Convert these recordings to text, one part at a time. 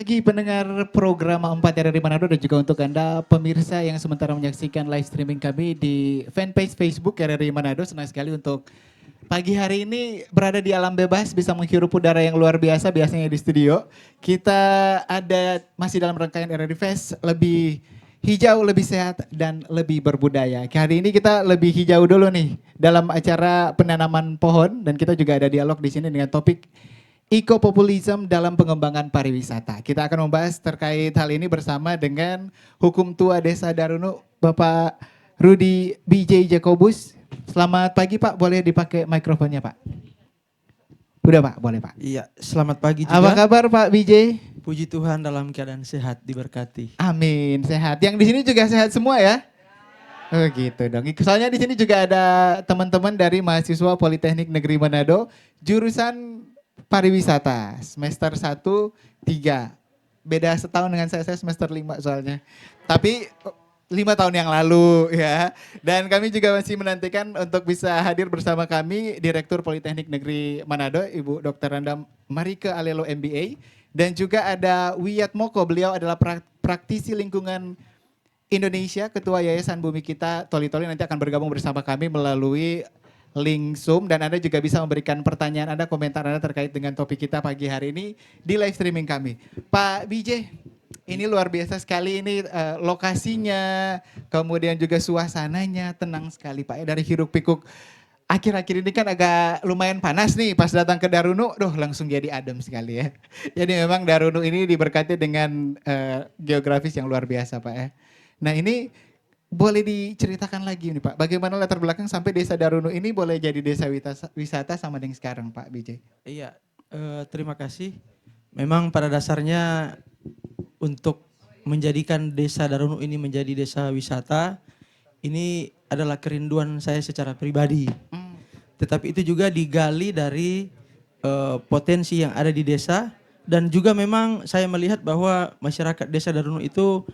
Bagi pendengar program 4 RRI Manado dan juga untuk Anda pemirsa yang sementara menyaksikan live streaming kami di fanpage Facebook RRI Manado, senang sekali untuk pagi hari ini berada di alam bebas, bisa menghirup udara yang luar biasa biasanya di studio. Kita ada masih dalam rangkaian RRI Fest, lebih hijau, lebih sehat, dan lebih berbudaya. Hari ini kita lebih hijau dulu nih dalam acara penanaman pohon dan kita juga ada dialog di sini dengan topik Eco-populism dalam pengembangan pariwisata. Kita akan membahas terkait hal ini bersama dengan Hukum Tua Desa Darunu, Bapak Rudi BJ Jacobus. Selamat pagi Pak, boleh dipakai mikrofonnya Pak? Udah Pak, boleh Pak. Iya, selamat pagi Apa juga. kabar Pak BJ? Puji Tuhan dalam keadaan sehat, diberkati. Amin, sehat. Yang di sini juga sehat semua ya? Oh gitu dong. Soalnya di sini juga ada teman-teman dari mahasiswa Politeknik Negeri Manado, jurusan pariwisata, semester 1, 3. Beda setahun dengan saya semester 5 soalnya. Tapi 5 tahun yang lalu ya. Dan kami juga masih menantikan untuk bisa hadir bersama kami Direktur Politeknik Negeri Manado, Ibu Dr. Randa Marike Alelo MBA. Dan juga ada Wiyat Moko, beliau adalah praktisi lingkungan Indonesia, Ketua Yayasan Bumi Kita Toli Toli, nanti akan bergabung bersama kami melalui link Zoom dan Anda juga bisa memberikan pertanyaan Anda, komentar Anda terkait dengan topik kita pagi hari ini di live streaming kami. Pak BJ, ini luar biasa sekali ini lokasinya, kemudian juga suasananya tenang sekali Pak ya, dari hiruk pikuk. Akhir-akhir ini kan agak lumayan panas nih pas datang ke Darunu, langsung jadi adem sekali ya. Jadi memang Darunu ini diberkati dengan geografis yang luar biasa Pak ya. Nah ini boleh diceritakan lagi nih Pak, bagaimana latar belakang sampai Desa Darunu ini boleh jadi desa wisata sama dengan sekarang Pak BJ? Iya, terima kasih. Memang pada dasarnya untuk menjadikan Desa Darunu ini menjadi desa wisata, ini adalah kerinduan saya secara pribadi. Tetapi itu juga digali dari potensi yang ada di desa dan juga memang saya melihat bahwa masyarakat Desa Darunu itu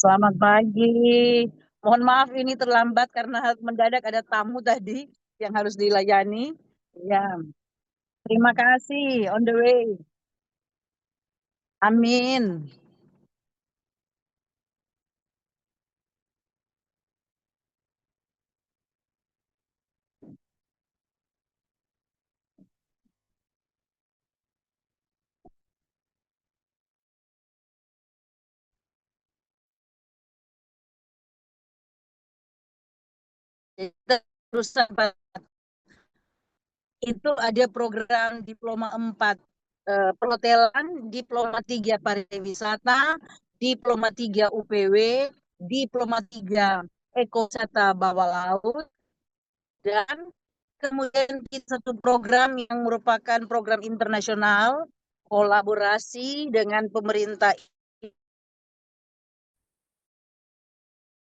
Selamat pagi. Mohon maaf ini terlambat karena mendadak ada tamu tadi yang harus dilayani. Ya, terima kasih. On the way. Amin. Terusan Pak, itu ada program Diploma 4 perhotelan, Diploma 3 pariwisata, Diploma 3 UPW, Diploma 3 Ekowisata Bawah Laut, dan kemudian satu program yang merupakan program internasional kolaborasi dengan pemerintah,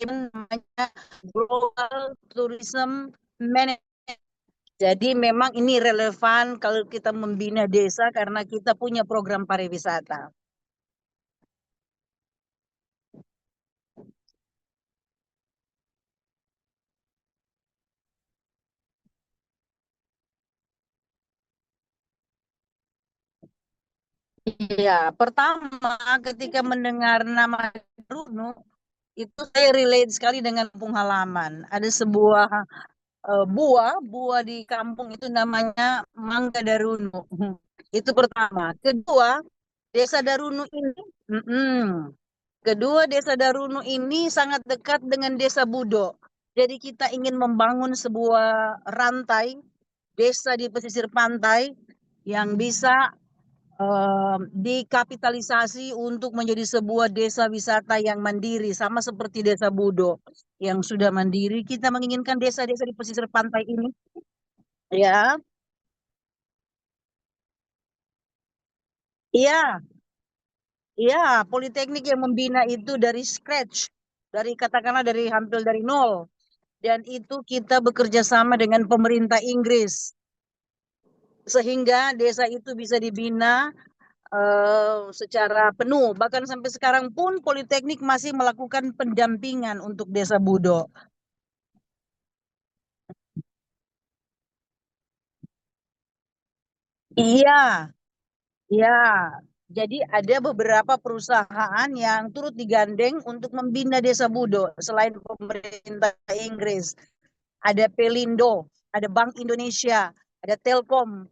namanya Global Tourism Management. Jadi memang ini relevan kalau kita membina desa karena kita punya program pariwisata. Ya, pertama ketika mendengar nama Bruno, itu saya relate sekali dengan kampung halaman. Ada sebuah buah di kampung itu namanya Mangga Darunu. Itu pertama. Kedua, Desa Darunu ini, kedua Desa Darunu ini sangat dekat dengan Desa Budo. Jadi kita ingin membangun sebuah rantai desa di pesisir pantai yang bisa dikapitalisasi untuk menjadi sebuah desa wisata yang mandiri, sama seperti Desa Budo yang sudah mandiri. Kita menginginkan desa-desa di pesisir pantai ini, ya, iya, iya, Politeknik yang membina itu dari scratch, dari katakanlah dari hampir dari nol, dan itu kita bekerja sama dengan pemerintah Inggris sehingga desa itu bisa dibina secara penuh. Bahkan sampai sekarang pun Politeknik masih melakukan pendampingan untuk Desa Budo. Iya, iya. Jadi ada beberapa perusahaan yang turut digandeng untuk membina Desa Budo selain pemerintah Inggris. Ada Pelindo, ada Bank Indonesia, ada Telkom,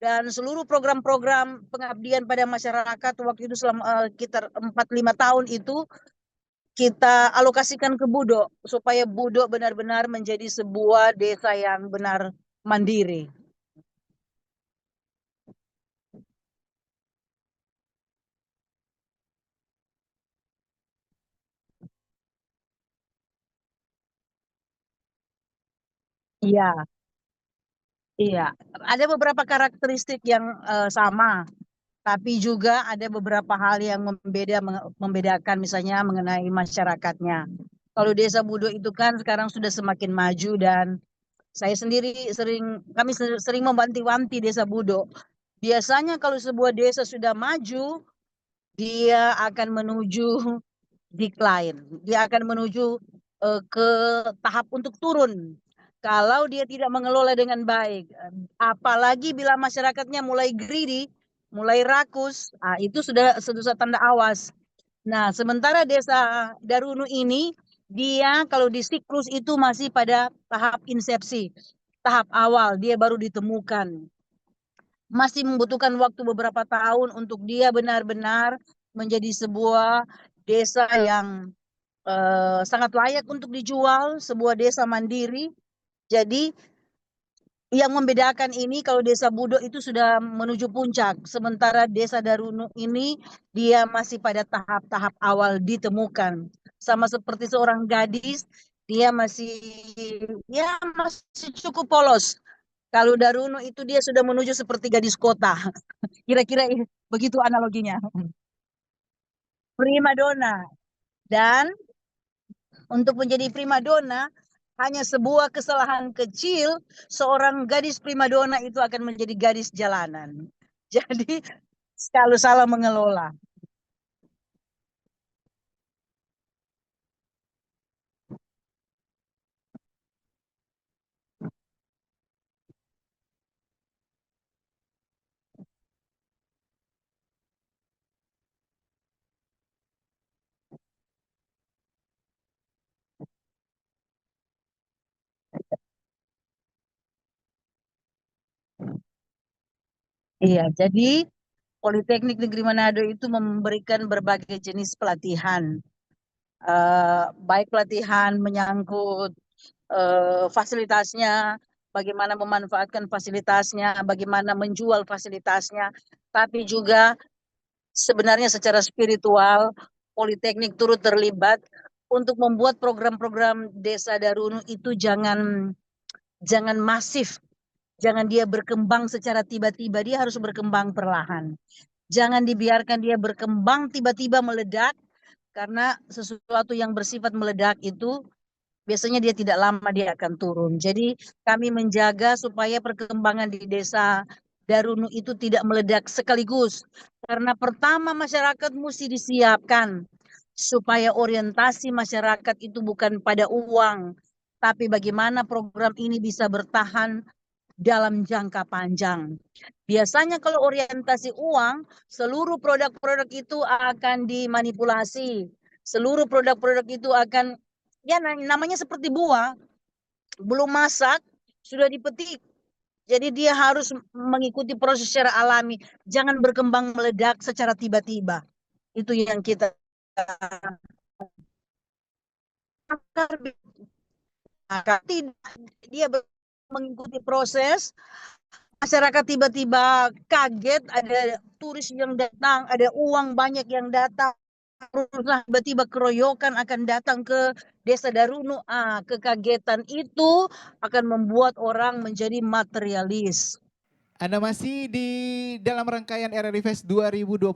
dan seluruh program-program pengabdian pada masyarakat waktu itu selama sekitar 4-5 tahun itu kita alokasikan ke Budo supaya Budo benar-benar menjadi sebuah desa yang benar mandiri. Iya, iya. Ada beberapa karakteristik yang sama, tapi juga ada beberapa hal yang membedakan misalnya mengenai masyarakatnya. Kalau Desa Budo itu kan sekarang sudah semakin maju dan saya sendiri kami sering membanti-wanti Desa Budo. Biasanya kalau sebuah desa sudah maju, dia akan menuju decline. Dia akan menuju ke tahap untuk turun. Kalau dia tidak mengelola dengan baik, apalagi bila masyarakatnya mulai greedy, mulai rakus, itu sudah tanda awas. Nah, sementara Desa Darunu ini, dia kalau di siklus itu masih pada tahap insepsi, tahap awal, dia baru ditemukan. Masih membutuhkan waktu beberapa tahun untuk dia benar-benar menjadi sebuah desa yang sangat layak untuk dijual, sebuah desa mandiri. Jadi yang membedakan ini kalau Desa Budo itu sudah menuju puncak, sementara Desa Darunu ini dia masih pada tahap-tahap awal ditemukan. Sama seperti seorang gadis, dia masih cukup polos. Kalau Darunu itu dia sudah menuju seperti gadis kota. Kira-kira begitu analoginya. Prima donna. Dan untuk menjadi primadona, hanya sebuah kesalahan kecil, seorang gadis primadona itu akan menjadi gadis jalanan. Jadi, kalau salah mengelola. Iya, jadi Politeknik Negeri Manado itu memberikan berbagai jenis pelatihan, baik pelatihan menyangkut fasilitasnya, bagaimana memanfaatkan fasilitasnya, bagaimana menjual fasilitasnya, tapi juga sebenarnya secara spiritual Politeknik turut terlibat untuk membuat program-program Desa Darunu itu jangan masif, jangan dia berkembang secara tiba-tiba, dia harus berkembang perlahan. Jangan dibiarkan dia berkembang tiba-tiba meledak, karena sesuatu yang bersifat meledak itu biasanya dia tidak lama dia akan turun. Jadi kami menjaga supaya perkembangan di desa Darunu itu tidak meledak sekaligus. Karena pertama masyarakat mesti disiapkan supaya orientasi masyarakat itu bukan pada uang, tapi bagaimana program ini bisa bertahan dalam jangka panjang. Biasanya kalau orientasi uang, seluruh produk-produk itu akan dimanipulasi. Seluruh produk-produk itu akan, ya namanya seperti buah, belum masak, sudah dipetik. Jadi dia harus mengikuti proses secara alami. Jangan berkembang meledak secara tiba-tiba. Itu yang kita tidak, dia mengikuti proses, masyarakat tiba-tiba kaget, ada turis yang datang, ada uang banyak yang datang, teruslah tiba-tiba keroyokan akan datang ke Desa Darunu. Kekagetan itu akan membuat orang menjadi materialis. Anda masih di dalam rangkaian RRI Fest 2025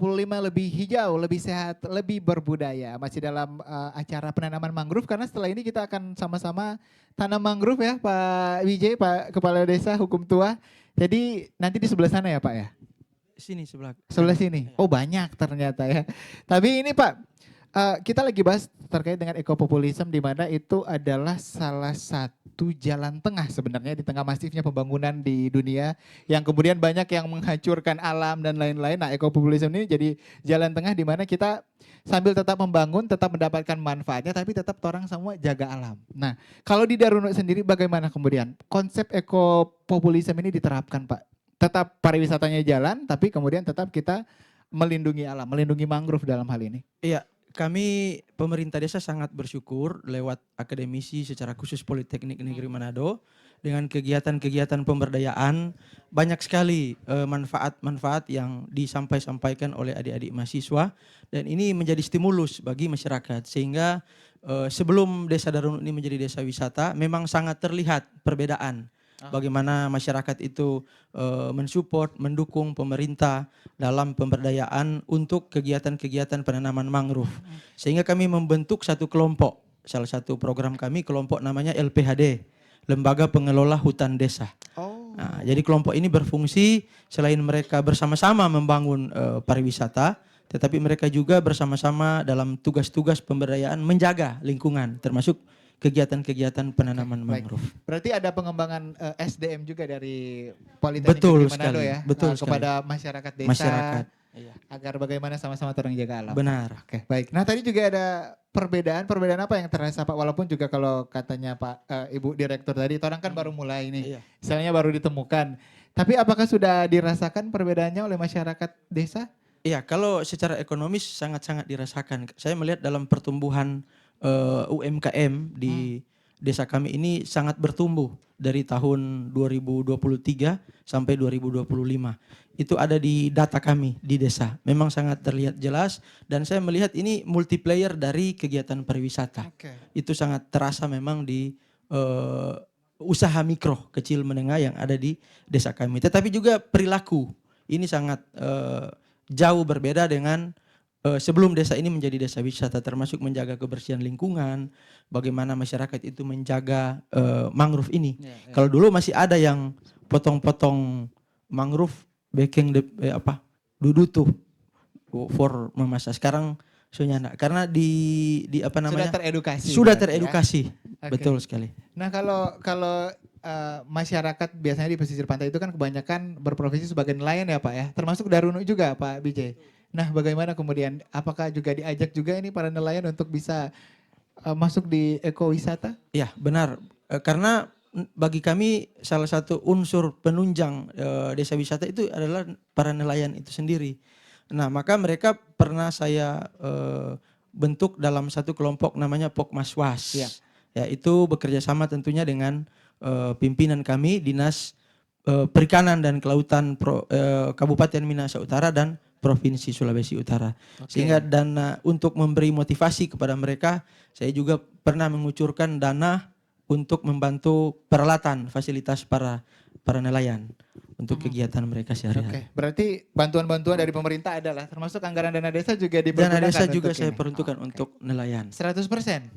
lebih hijau, lebih sehat, lebih berbudaya. Masih dalam acara penanaman mangrove karena setelah ini kita akan sama-sama tanam mangrove ya Pak Wijay, Pak Kepala Desa Hukum Tua. Jadi nanti di sebelah sana ya Pak ya? Sini sebelah. Sebelah sini. Oh banyak ternyata ya. Tapi ini Pak, kita lagi bahas terkait dengan ekopopulisme di mana itu adalah salah satu jalan tengah sebenarnya di tengah masifnya pembangunan di dunia yang kemudian banyak yang menghancurkan alam dan lain-lain. Nah, ekopopulisme ini jadi jalan tengah di mana kita sambil tetap membangun, tetap mendapatkan manfaatnya tapi tetap orang semua jaga alam. Nah, kalau di Darunu sendiri bagaimana kemudian konsep ekopopulisme ini diterapkan, Pak? Tetap pariwisatanya jalan tapi kemudian tetap kita melindungi alam, melindungi mangrove dalam hal ini. Iya, kami pemerintah desa sangat bersyukur lewat akademisi secara khusus Politeknik Negeri Manado dengan kegiatan-kegiatan pemberdayaan banyak sekali manfaat-manfaat yang disampaikan oleh adik-adik mahasiswa dan ini menjadi stimulus bagi masyarakat sehingga sebelum Desa Darunu ini menjadi desa wisata memang sangat terlihat perbedaan. Bagaimana masyarakat itu mensupport, mendukung pemerintah dalam pemberdayaan untuk kegiatan-kegiatan penanaman mangrove. Sehingga kami membentuk satu kelompok, salah satu program kami kelompok namanya LPHD, Lembaga Pengelola Hutan Desa. Nah, jadi kelompok ini berfungsi selain mereka bersama-sama membangun pariwisata, tetapi mereka juga bersama-sama dalam tugas-tugas pemberdayaan menjaga lingkungan, termasuk kegiatan-kegiatan penanaman mangrove. Berarti ada pengembangan SDM juga dari Politeknik Betul Negeri Manado sekali, ya, betul sekali. kepada masyarakat desa, Masyarakat. Iya. agar bagaimana sama-sama orang jaga alam. Benar. Oke, baik. Nah tadi juga ada perbedaan apa yang terasa Pak? Walaupun juga kalau katanya Pak Ibu Direktur tadi, orang kan baru mulai ini, Iya. misalnya baru ditemukan. Tapi apakah sudah dirasakan perbedaannya oleh masyarakat desa? Iya, kalau secara ekonomis sangat-sangat dirasakan. Saya melihat dalam pertumbuhan UMKM di desa kami ini sangat bertumbuh dari tahun 2023 sampai 2025. Itu ada di data kami di desa. Memang sangat terlihat jelas dan saya melihat ini multiplayer dari kegiatan pariwisata. Itu sangat terasa memang di usaha mikro, kecil menengah yang ada di desa kami. Tetapi juga perilaku ini sangat jauh berbeda dengan sebelum desa ini menjadi desa wisata, termasuk menjaga kebersihan lingkungan, bagaimana masyarakat itu menjaga mangrove ini. Kalau dulu masih ada yang potong-potong mangrove, baking dudu tuh for memasak. Sekarang sudah karena di apa namanya? Sudah teredukasi. Ya? Betul sekali. Nah kalau masyarakat biasanya di pesisir pantai itu kan kebanyakan berprofesi sebagai nelayan ya Pak ya, termasuk Darunu juga Pak Bijay. Nah bagaimana kemudian, apakah juga diajak juga ini para nelayan untuk bisa masuk di ekowisata? Iya benar, karena bagi kami salah satu unsur penunjang desa wisata itu adalah para nelayan itu sendiri. Nah, maka mereka pernah saya bentuk dalam satu kelompok namanya Pokmaswas. Iya. Ya, itu bekerja sama tentunya dengan pimpinan kami Dinas Perikanan dan Kelautan Kabupaten Minahasa Utara dan Provinsi Sulawesi Utara. Oke. Sehingga dana untuk memberi motivasi kepada mereka, saya juga pernah mengucurkan dana untuk membantu peralatan fasilitas para nelayan untuk kegiatan mereka Oke, sehari-hari. berarti bantuan-bantuan dari pemerintah adalah termasuk anggaran dana desa juga dipergunakan. Dana desa juga untuk saya ini? peruntukkan Oke. untuk nelayan. 100%?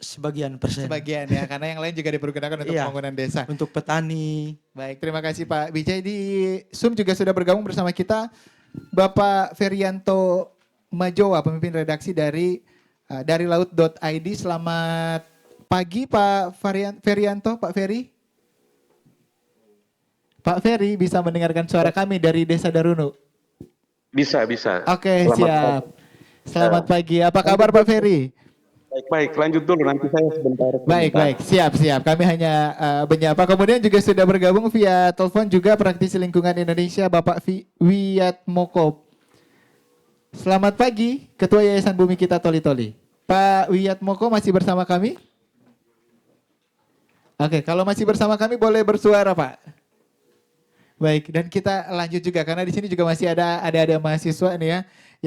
Sebagian persen. Sebagian ya, karena yang lain juga dipergunakan untuk Iya. pembangunan desa. Untuk petani. Baik, terima kasih Pak Bijay. Di Zoom juga sudah bergabung bersama kita Bapak Ferianto Majowa, pemimpin redaksi dari laut.id. Selamat pagi Pak Ferianto, Pak Ferry. Pak Ferry bisa mendengarkan suara kami dari Desa Darunu? Bisa. Oke, Selamat siap. Selamat pagi. Apa kabar Pak Ferry? Baik, lanjut dulu nanti saya sebentar. Baik, siap. Kami hanya menyapa. Kemudian juga sudah bergabung via telepon juga praktisi lingkungan Indonesia Bapak Wiatmoko. Selamat pagi, Ketua Yayasan Bumi Kita Toli-Toli. Pak Wiatmoko masih bersama kami? Oke, kalau masih bersama kami boleh bersuara Pak. Baik, dan kita lanjut juga karena di sini juga masih ada adik-adik mahasiswa nih ya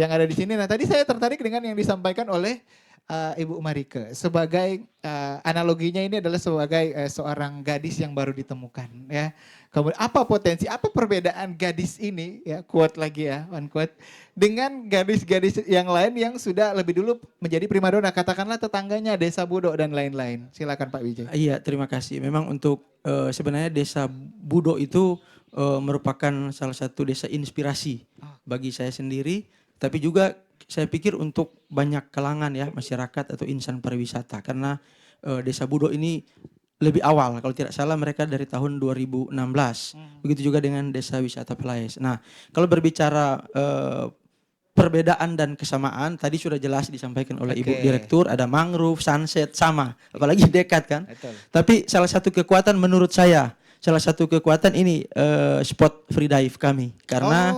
yang ada di sini. Nah, tadi saya tertarik dengan yang disampaikan oleh Ibu Marike sebagai analoginya ini adalah sebagai seorang gadis yang baru ditemukan ya. Kemudian apa potensi, apa perbedaan gadis ini ya, quote lagi ya, one quote, dengan gadis-gadis yang lain yang sudah lebih dulu menjadi primadona, katakanlah tetangganya Desa Budok dan lain-lain. Silakan Pak Wijay. Iya, terima kasih. Memang untuk sebenarnya Desa Budok itu merupakan salah satu desa inspirasi bagi saya sendiri, tapi juga saya pikir untuk banyak kalangan ya masyarakat atau insan pariwisata karena Desa Budok ini lebih awal, kalau tidak salah mereka dari tahun 2016. Begitu juga dengan Desa Wisata Pelais. Nah, kalau berbicara perbedaan dan kesamaan tadi sudah jelas disampaikan oleh Ibu Direktur, ada mangrove, sunset sama, apalagi dekat kan. Betul. Tapi salah satu kekuatan menurut saya, salah satu kekuatan ini spot free dive kami karena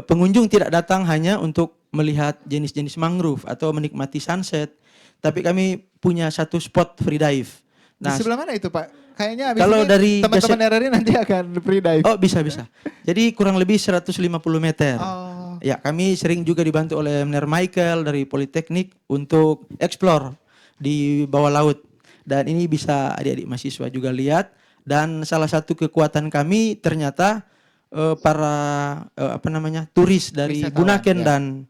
pengunjung tidak datang hanya untuk melihat jenis-jenis mangrove atau menikmati sunset, tapi kami punya satu spot free dive. Di sebelah mana itu Pak? Kayaknya habis kalau ini dari teman-teman RRI nanti akan free dive. Oh bisa. Jadi kurang lebih 150 meter. Oh. Ya kami sering juga dibantu oleh Mr. Michael dari Politeknik untuk explore di bawah laut. Dan ini bisa adik-adik mahasiswa juga lihat. Dan salah satu kekuatan kami ternyata para turis dari Wisatawan, Bunaken ya. dan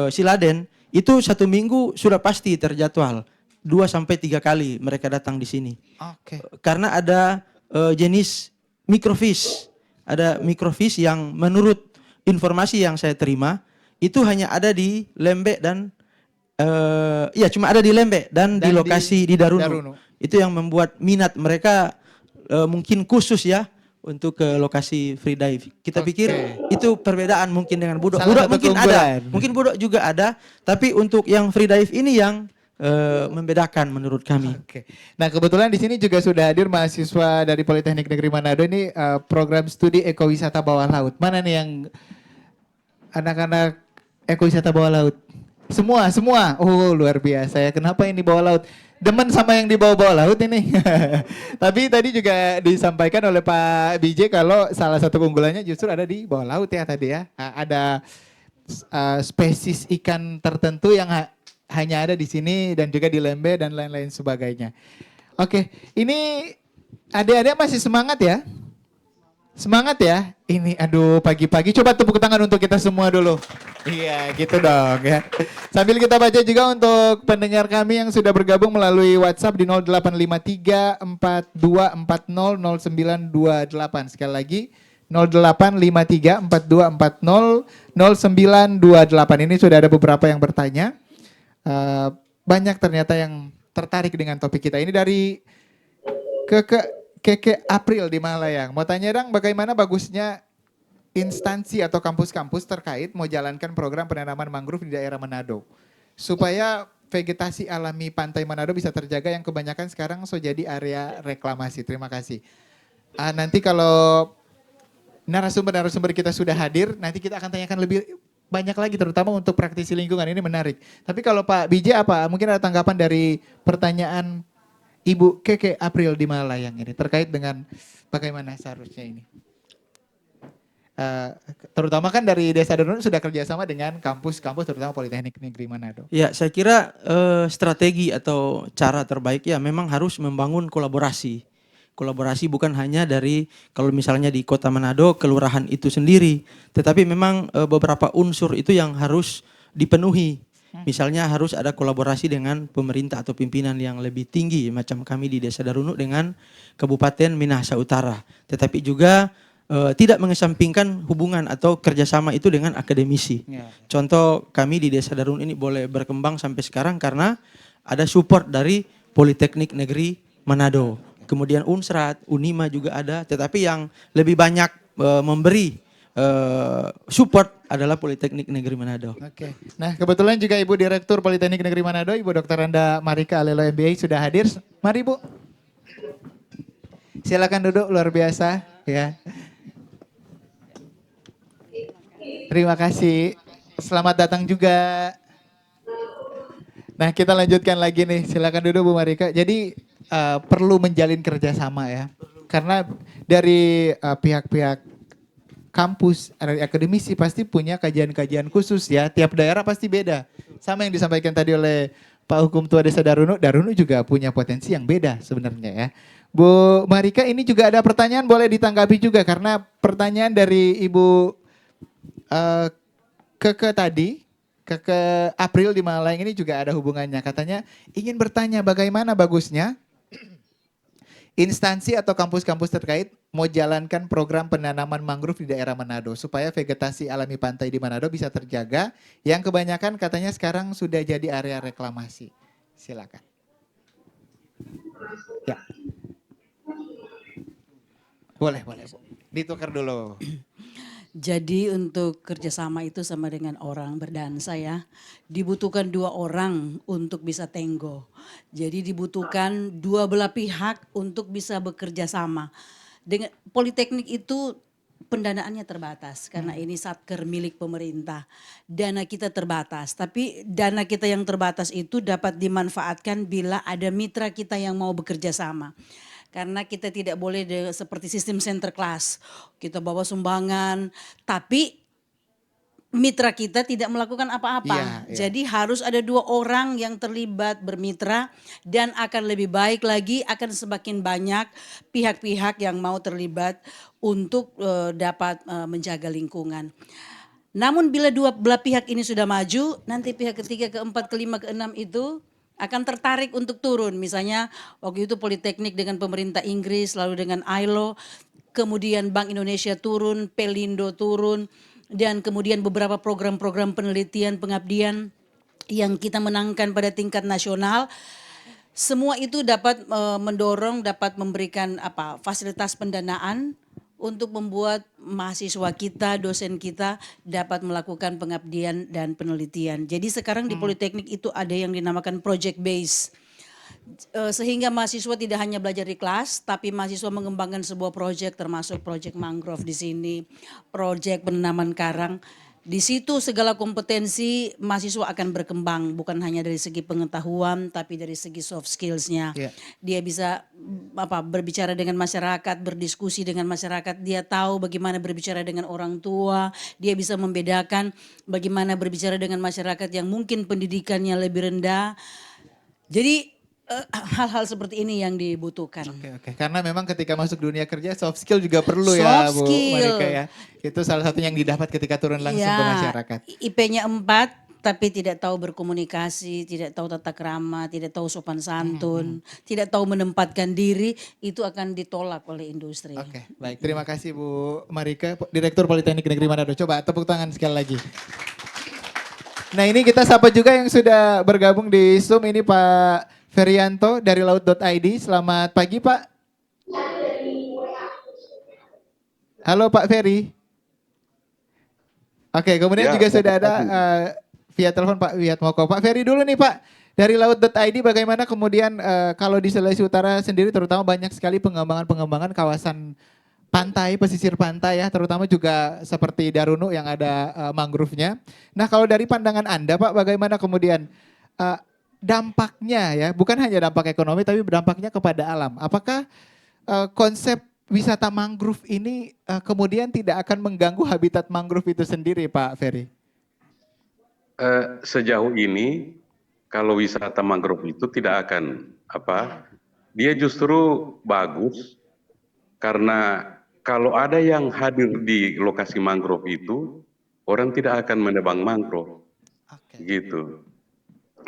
Siladen itu 1 minggu sudah pasti terjadwal 2-3 kali mereka datang di sini. Oke. Karena ada jenis microfish. Ada microfish yang menurut informasi yang saya terima itu hanya ada di Lembe dan cuma ada di Lembe dan di lokasi di Darunu. Itu yang membuat minat mereka mungkin khusus ya untuk ke lokasi free dive. Kita pikir itu perbedaan mungkin dengan Budok. Salah Budok satu mungkin keunggulan. ada. Mungkin Budok juga ada, tapi untuk yang free dive ini yang membedakan menurut kami. Oke. Nah kebetulan di sini juga sudah hadir mahasiswa dari Politeknik Negeri Manado ini program studi ekowisata bawah laut. Mana nih yang anak-anak ekowisata bawah laut? Semua. Oh luar biasa ya. Kenapa ini bawah laut? Demen sama yang di bawah laut ini. Tapi tadi juga disampaikan oleh Pak BJ kalau salah satu keunggulannya justru ada di bawah laut ya tadi ya. Ada spesies ikan tertentu yang hanya ada di sini dan juga di Lembe dan lain-lain sebagainya. Oke, ini adik-adik masih semangat ya? Semangat ya? Ini aduh pagi-pagi coba tepuk tangan untuk kita semua dulu. Iya gitu dong ya. Sambil kita baca juga untuk pendengar kami yang sudah bergabung melalui WhatsApp di 0853 4240 0928. Sekali lagi 0853 4240 0928. Ini sudah ada beberapa yang bertanya. Banyak ternyata yang tertarik dengan topik kita. Ini dari Keke April di Malayang. Mau tanya dong bagaimana bagusnya instansi atau kampus-kampus terkait mau jalankan program penanaman mangrove di daerah Manado. Supaya vegetasi alami pantai Manado bisa terjaga yang kebanyakan sekarang jadi area reklamasi. Terima kasih. Nanti kalau narasumber-narasumber kita sudah hadir, nanti kita akan tanyakan lebih banyak lagi terutama untuk praktisi lingkungan, ini menarik. Tapi kalau Pak BJ apa? Mungkin ada tanggapan dari pertanyaan Ibu Keke April di Malayang ini terkait dengan bagaimana seharusnya ini. Terutama kan dari Desa Darunuk sudah kerjasama dengan kampus-kampus terutama Politeknik Negeri Manado. Ya, saya kira strategi atau cara terbaik ya memang harus membangun kolaborasi. Kolaborasi bukan hanya dari kalau misalnya di Kota Manado, kelurahan itu sendiri, tetapi memang beberapa unsur itu yang harus dipenuhi. Misalnya harus ada kolaborasi dengan pemerintah atau pimpinan yang lebih tinggi, macam kami di Desa Darunuk dengan Kabupaten Minahasa Utara. Tetapi juga tidak mengesampingkan hubungan atau kerjasama itu dengan akademisi. Contoh kami di Desa Darunuk ini boleh berkembang sampai sekarang karena ada support dari Politeknik Negeri Manado. Kemudian Unsrat, Unima juga ada, tetapi yang lebih banyak memberi support adalah Politeknik Negeri Manado. Oke. Nah, kebetulan juga Ibu Direktur Politeknik Negeri Manado, Ibu Dr. Randa Marika Alelo MBA sudah hadir. Mari Bu. Silakan duduk, luar biasa ya. Terima kasih. Selamat datang juga. Nah, kita lanjutkan lagi nih. Silakan duduk Bu Marika. Jadi perlu menjalin kerjasama ya. Karena dari pihak-pihak kampus, dari akademisi pasti punya kajian-kajian khusus ya. Tiap daerah pasti beda. Sama yang disampaikan tadi oleh Pak Hukum Tua Desa Darunuk. Darunuk juga punya potensi yang beda sebenarnya ya. Bu Marika, ini juga ada pertanyaan, boleh ditanggapi juga. Karena pertanyaan dari Ibu Keke tadi, Keke April di Malayang ini juga ada hubungannya. Katanya ingin bertanya bagaimana bagusnya instansi atau kampus-kampus terkait mau jalankan program penanaman mangrove di daerah Manado supaya vegetasi alami pantai di Manado bisa terjaga yang kebanyakan katanya sekarang sudah jadi area reklamasi. Silakan. Ya. Boleh. Ditukar dulu. Jadi untuk kerjasama itu sama dengan orang berdansa ya. Dibutuhkan 2 orang untuk bisa tenggo. Jadi dibutuhkan 2 belah pihak untuk bisa bekerja sama. Dengan Politeknik itu pendanaannya terbatas karena ini satker milik pemerintah. Dana kita terbatas, tapi dana kita yang terbatas itu dapat dimanfaatkan bila ada mitra kita yang mau bekerja sama. Karena kita tidak boleh seperti sistem center class, kita bawa sumbangan, tapi mitra kita tidak melakukan apa-apa. Iya. Jadi harus ada 2 orang yang terlibat bermitra dan akan lebih baik lagi, akan semakin banyak pihak-pihak yang mau terlibat untuk dapat menjaga lingkungan. Namun bila 2 belah pihak ini sudah maju, nanti pihak ketiga, keempat, kelima, keenam itu akan tertarik untuk turun. Misalnya waktu itu Politeknik dengan pemerintah Inggris, lalu dengan ILO, kemudian Bank Indonesia turun, Pelindo turun, dan kemudian beberapa program-program penelitian pengabdian yang kita menangkan pada tingkat nasional. Semua itu dapat mendorong, dapat memberikan fasilitas pendanaan untuk membuat mahasiswa kita, dosen kita dapat melakukan pengabdian dan penelitian. Jadi sekarang di Politeknik itu ada yang dinamakan project base. Sehingga mahasiswa tidak hanya belajar di kelas, tapi mahasiswa mengembangkan sebuah proyek, termasuk proyek mangrove di sini, proyek penanaman karang. Di situ segala kompetensi mahasiswa akan berkembang, bukan hanya dari segi pengetahuan, tapi dari segi soft skills-nya. Yeah. Dia bisa berbicara dengan masyarakat, berdiskusi dengan masyarakat, dia tahu bagaimana berbicara dengan orang tua, dia bisa membedakan bagaimana berbicara dengan masyarakat yang mungkin pendidikannya lebih rendah. Jadi hal-hal seperti ini yang dibutuhkan. Oke. Karena memang ketika masuk dunia kerja soft skill juga perlu Soft ya Bu skill. Marika ya. Itu salah satunya yang didapat ketika turun langsung ke masyarakat. IP-nya 4 tapi tidak tahu berkomunikasi, tidak tahu tata krama, tidak tahu sopan santun, tidak tahu menempatkan diri, itu akan ditolak oleh industri. Oke, baik. Terima kasih Bu Marika, Direktur Politeknik Negeri Manado. Coba tepuk tangan sekali lagi. Nah, ini kita sapa juga yang sudah bergabung di Zoom, ini Pak Ferianto dari laut.id. Selamat pagi Pak. Halo Pak Ferry. Oke, kemudian Ya, juga sudah ada pagi. via telepon Pak Wiatmoko. Pak Ferry dulu nih Pak. Dari laut.id bagaimana kemudian kalau di Sulawesi Utara sendiri terutama banyak sekali pengembangan kawasan pantai, pesisir pantai ya, terutama juga seperti Darunu yang ada mangrove-nya. Nah, kalau dari pandangan Anda Pak, bagaimana kemudian eh, dampaknya ya, bukan hanya dampak ekonomi tapi dampaknya kepada alam. Apakah konsep wisata mangrove ini kemudian tidak akan mengganggu habitat mangrove itu sendiri Pak Ferry? Sejauh ini kalau wisata mangrove itu tidak akan dia justru bagus karena kalau ada yang hadir di lokasi mangrove itu orang tidak akan menebang mangrove gitu.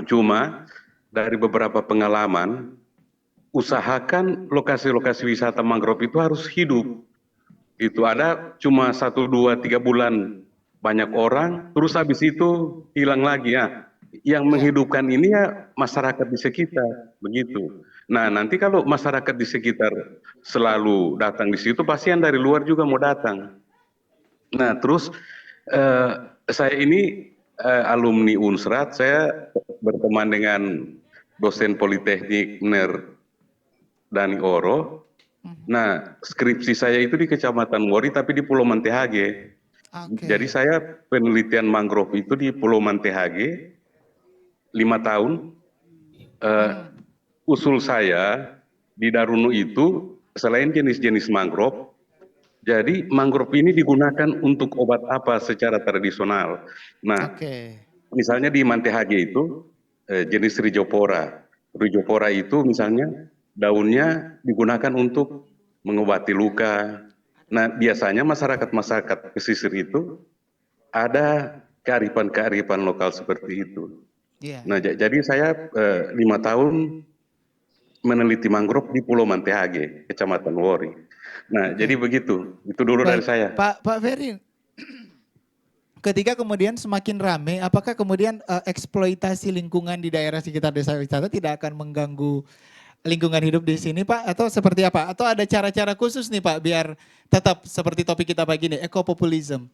Cuma dari beberapa pengalaman usahakan lokasi-lokasi wisata mangrove itu harus hidup. Itu ada cuma 1, 2, 3 bulan banyak orang, terus habis itu hilang lagi ya. Yang menghidupkan ini ya masyarakat di sekitar, begitu. Nah nanti kalau masyarakat di sekitar selalu datang di situ, pasti yang dari luar juga mau datang. Nah terus saya ini alumni Unsrat, saya berteman dengan dosen Politeknik UNER Dani Oro. Nah, skripsi saya itu di Kecamatan Wori tapi di Pulau Mantehage. Jadi saya penelitian mangrove itu di Pulau Mantehage 5 tahun. Usul saya di Darunu itu selain jenis-jenis mangrove, jadi mangrove ini digunakan untuk obat apa secara tradisional. Nah, misalnya di Mantehage itu jenis Rhizopora. Rhizopora itu misalnya daunnya digunakan untuk mengobati luka. Nah, biasanya masyarakat pesisir itu ada kearifan-kearifan lokal seperti itu. Nah, jadi saya 5 tahun meneliti mangrove di Pulau Mantehage, Kecamatan Wori. Nah, jadi begitu. Itu dulu dari saya. Pak Ferry, ketika kemudian semakin ramai, apakah kemudian eksploitasi lingkungan di daerah sekitar desa wisata tidak akan mengganggu lingkungan hidup di sini Pak? Atau seperti apa? Atau ada cara-cara khusus nih Pak biar tetap seperti topik kita pagi ini, ekopopulisme?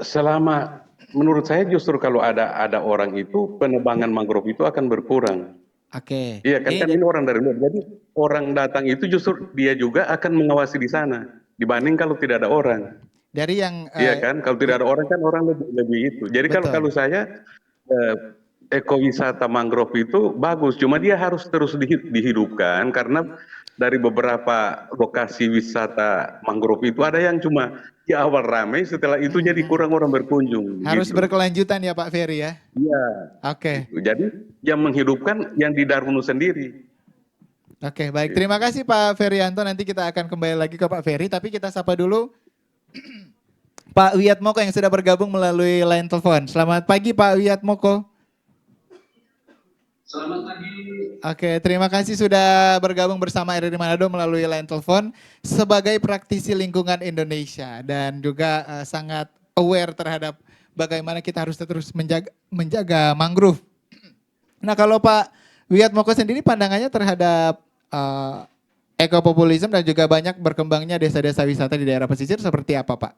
Selama menurut saya justru kalau ada orang itu penebangan mangrove itu akan berkurang. Iya kan ini orang dari luar. Jadi orang datang itu justru dia juga akan mengawasi di sana dibanding kalau tidak ada orang. Dari yang iya kan kalau tidak ada orang kan orang lebih itu. Jadi kalau saya ekowisata mangrove itu bagus, cuma dia harus terus dihidupkan karena dari beberapa lokasi wisata mangrove itu ada yang cuma di awal ramai, setelah itu jadi kurang orang berkunjung. Harus gitu. berkelanjutan ya Pak Ferry ya? Iya. Oke. Jadi yang menghidupkan yang di Darunu sendiri. Oke, baik. Terima kasih Pak Ferryanto. Nanti kita akan kembali lagi ke Pak Ferry, tapi kita sapa dulu Pak Wiatmoko yang sudah bergabung melalui line telepon. Selamat pagi Pak Wiatmoko. Selamat pagi. Oke, terima kasih sudah bergabung bersama RRI Manado melalui line telepon sebagai praktisi lingkungan Indonesia dan juga sangat aware terhadap bagaimana kita harus terus menjaga mangrove. Nah, kalau Pak Wiatmoko sendiri pandangannya terhadap ekopopulisme dan juga banyak berkembangnya desa-desa wisata di daerah pesisir seperti apa, Pak?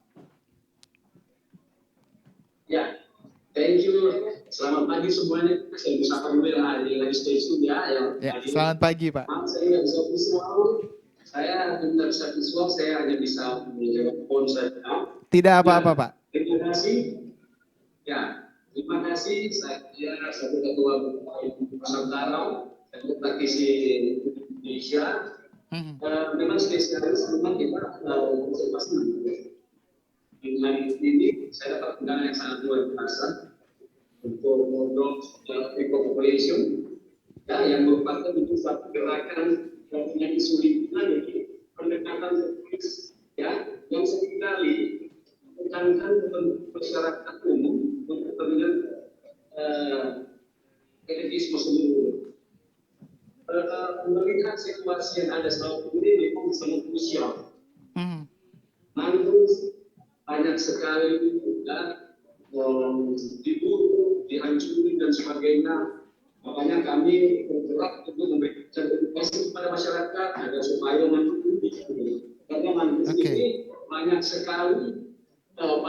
Ya, thank you. Selamat pagi semuanya. Saya bisa dulu yang ada di stage studio ya. Selamat pagi Pak. Maaf saya nggak bisa visual. Saya tidak bisa visual. Saya hanya bisa menjawab phone saja. Tidak apa-apa Pak. Terima kasih. Ya, terima kasih. Saya sebagai ketua Nusantara dan praktisi Indonesia. Memang spesialis memang kita konservasi. Dengan ini saya dapat undangan yang sangat luar biasa untuk ngobrol soal eco-population yang merupakan itu suatu gerakan yang punya isu lingkungan ini pendekatan teknis yang seringkali menekankan masyarakat umum untuk kepentingan elitisme sendiri. Melihat situasi yang ada saat ini memang sangat krusial. Mangrove banyak sekali dibunuh, dihancurkan dan sebagainya. Makanya kami bergerak untuk memberikan edukasi kepada masyarakat agar supaya mangrove ini karena mangrove ini banyak sekali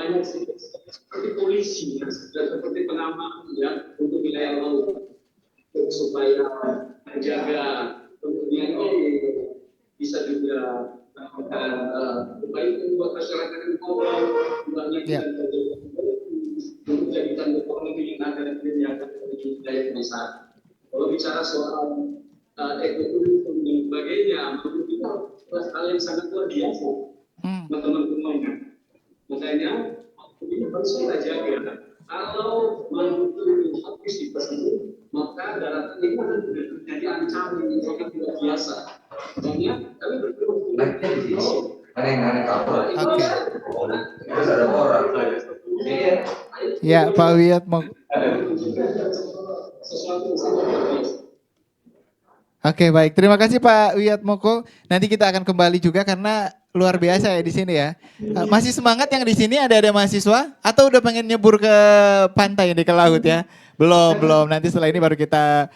banyak sih, seperti polisi ya, dan seperti pengaman ya untuk wilayah laut supaya menjaga kemudian bisa juga melakukan upaya membuat masyarakat yang kotor banyak Ya. dan menjadikan ekonomi yang ada di wilayah desa. Kalau bicara soal ekonomi dan sebagainya, menurut kita hal yang sangat luar biasa, teman-teman. Makanya ini harus kita jaga. Kalau menurut habis di tersebut, maka daratan ini akan menjadi ancaman yang sangat luar biasa. Makanya kami berpikir Oke. Ya, Pak Wiyat mau. sesuatu yang sangat luar biasa. Oke, baik. Terima kasih Pak Wiyat Moko. Nanti kita akan kembali juga karena luar biasa ya di sini ya. Masih semangat yang di sini ada mahasiswa atau udah pengen nyebur ke pantai nih, ke laut ya? Belum. Nanti setelah ini baru kita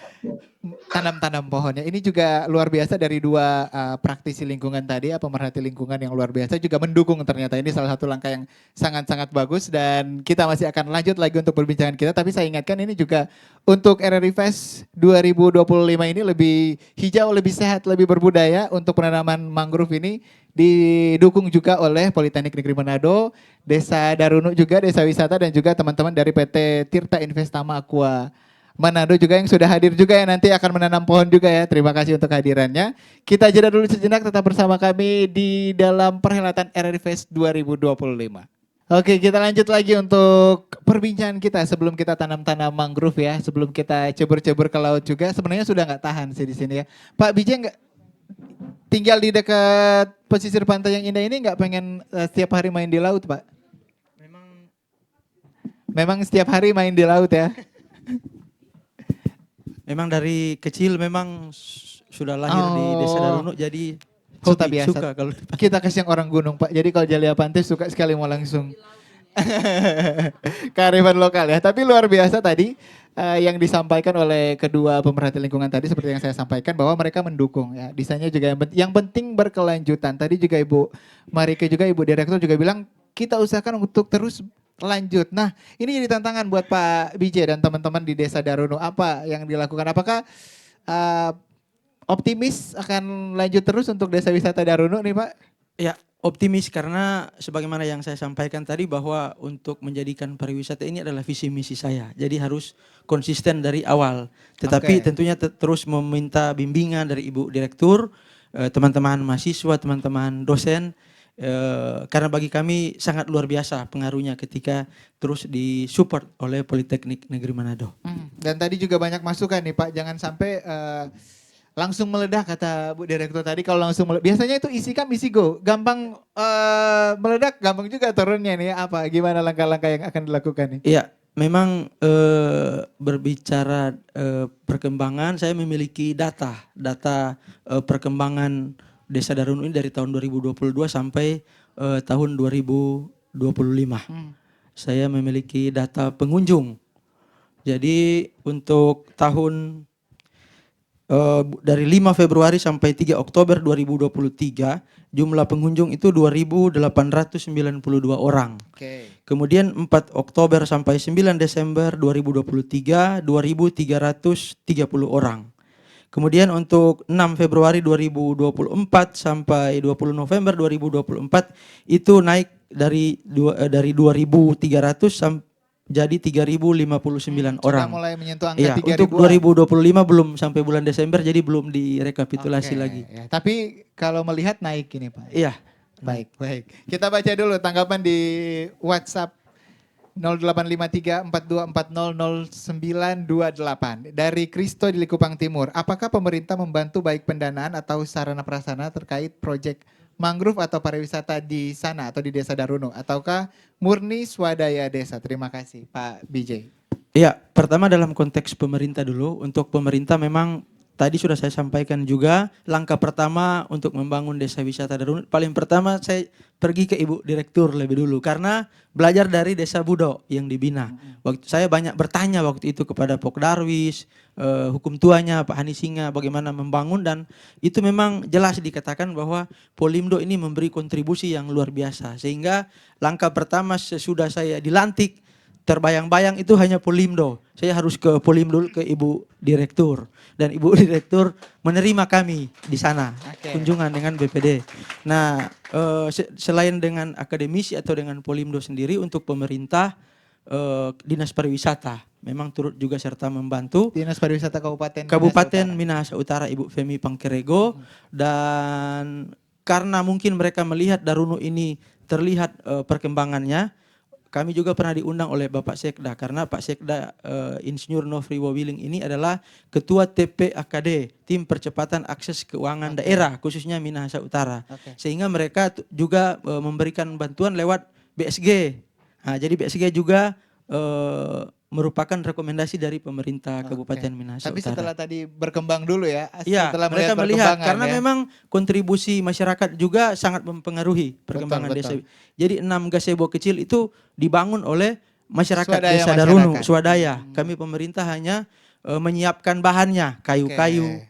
tanam pohonnya. Ini juga luar biasa dari dua praktisi lingkungan tadi, pemerhati lingkungan yang luar biasa juga mendukung ternyata. Ini salah satu langkah yang sangat-sangat bagus dan kita masih akan lanjut lagi untuk perbincangan kita. Tapi saya ingatkan ini juga untuk RRI Fest 2025 ini lebih hijau, lebih sehat, lebih berbudaya untuk penanaman mangrove ini didukung juga oleh Politeknik Negeri Manado, Desa Darunu juga, Desa Wisata dan juga teman-teman dari PT Tirta Investama Aqua Manado juga yang sudah hadir juga ya, nanti akan menanam pohon juga ya. Terima kasih untuk hadirannya. Kita jeda dulu sejenak, tetap bersama kami di dalam perhelatan RRI Fest 2025. Oke, kita lanjut lagi untuk perbincangan kita sebelum kita tanam mangrove ya, sebelum kita cebur-cebur ke laut juga. Sebenarnya sudah nggak tahan sih di sini ya. Pak Bijay nggak tinggal di dekat pesisir pantai yang indah ini, nggak pengen setiap hari main di laut, Pak? Memang setiap hari main di laut ya. Memang dari kecil memang sudah lahir di Desa Darunu, jadi Suka biasa. suka kalau Kita kasih yang orang gunung Pak. Jadi kalau Jalia Pantai suka sekali mau langsung kearifan lokal ya. Tapi luar biasa tadi yang disampaikan oleh kedua pemerhati lingkungan tadi seperti yang saya sampaikan bahwa mereka mendukung ya. Desainnya juga yang penting berkelanjutan. Tadi juga Ibu Marike juga Ibu Direktur juga bilang kita usahakan untuk terus lanjut. Nah, ini jadi tantangan buat Pak Bijay dan teman-teman di Desa Darunu. Apa yang dilakukan? Apakah optimis akan lanjut terus untuk Desa Wisata Darunu nih Pak? ya optimis karena sebagaimana yang saya sampaikan tadi bahwa untuk menjadikan pariwisata ini adalah visi misi saya. Jadi harus konsisten dari awal. Tetapi tentunya terus meminta bimbingan dari Ibu Direktur, teman-teman mahasiswa, teman-teman dosen. Karena bagi kami sangat luar biasa pengaruhnya ketika terus disupport oleh Politeknik Negeri Manado. Dan tadi juga banyak masukan nih Pak, jangan sampai langsung meledak kata Bu Direktur tadi. Kalau langsung meledak, biasanya itu isi come isi go, gampang meledak, gampang juga turunnya nih. Apa gimana langkah-langkah yang akan dilakukan nih? Iya, memang berbicara perkembangan, saya memiliki data perkembangan Desa Darunu ini dari tahun 2022 sampai tahun 2025. Saya memiliki data pengunjung. Jadi untuk tahun dari 5 Februari sampai 3 Oktober 2023 jumlah pengunjung itu 2.892 orang. Kemudian 4 Oktober sampai 9 Desember 2023 2.330 orang. Kemudian untuk 6 Februari 2024 sampai 20 November 2024 itu naik dari 2.300 jadi 3.059 orang. Sudah mulai menyentuh angka 3.000. Untuk 2025 belum sampai bulan Desember jadi belum direkapitulasi lagi. Ya. Tapi kalau melihat naik ini Pak. Iya. Baik. Kita baca dulu tanggapan di WhatsApp 085342400928 dari Kristo di Likupang Timur. Apakah pemerintah membantu baik pendanaan atau sarana prasarana terkait proyek mangrove atau pariwisata di sana atau di Desa Darunu, ataukah murni swadaya desa? Terima kasih Pak Bijay. Iya, pertama dalam konteks pemerintah dulu. Untuk pemerintah memang tadi sudah saya sampaikan juga, langkah pertama untuk membangun desa wisata Darunut, paling pertama saya pergi ke Ibu Direktur lebih dulu karena belajar dari Desa Budo yang dibina. Waktu saya banyak bertanya waktu itu kepada Pok Darwis, hukum tuanya Pak Hani Singa bagaimana membangun, dan itu memang jelas dikatakan bahwa Polimdo ini memberi kontribusi yang luar biasa. Sehingga langkah pertama sesudah saya dilantik, terbayang-bayang itu hanya Polimdo. Saya harus ke Polimdo, ke Ibu Direktur. Dan Ibu Direktur menerima kami di sana, kunjungan dengan BPD. Nah, selain dengan akademisi atau dengan Polimdo sendiri, untuk pemerintah, Dinas Pariwisata memang turut juga serta membantu. Dinas Pariwisata Kabupaten Minahasa Utara Ibu Femi Pangkerego. Dan karena mungkin mereka melihat Darunut ini terlihat perkembangannya, kami juga pernah diundang oleh Bapak Sekda, karena Pak Sekda Insinyur Nofri Wawiling ini adalah Ketua TPAKD, Tim Percepatan Akses Keuangan Daerah, khususnya Minahasa Utara. Sehingga mereka juga memberikan bantuan lewat BSG. Nah, jadi BSG juga merupakan rekomendasi dari pemerintah Kabupaten Minahasa Tapi Utara. setelah tadi berkembang dulu ya, Iya, setelah mereka melihat perkembangan karena ya. memang kontribusi masyarakat juga sangat mempengaruhi perkembangan Betul. desa. Jadi 6 gazebo kecil itu dibangun oleh masyarakat Swadaya Desa masyarakat. Darunut, swadaya. Kami pemerintah hanya menyiapkan bahannya, kayu-kayu,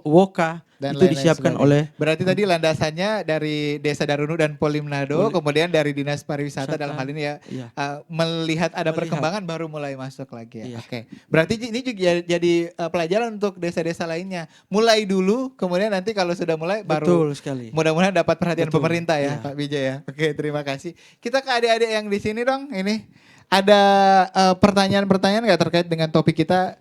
woka, Dan itu lain-lain disiapkan sebagainya. oleh Berarti tadi landasannya dari Desa Darunut dan Polimnado, kemudian dari Dinas Pariwisata Wisata. dalam hal ini ya, Iya. melihat ada Melihat. perkembangan baru mulai masuk lagi ya. Iya. Oke. Berarti ini juga jadi pelajaran untuk desa-desa lainnya. Mulai dulu, kemudian nanti kalau sudah mulai baru Betul sekali. mudah-mudahan dapat perhatian Betul. pemerintah ya, Iya. Pak Bijay ya. Oke, terima kasih. Kita ke adik-adik yang di sini dong. Ini ada pertanyaan-pertanyaan nggak terkait dengan topik kita?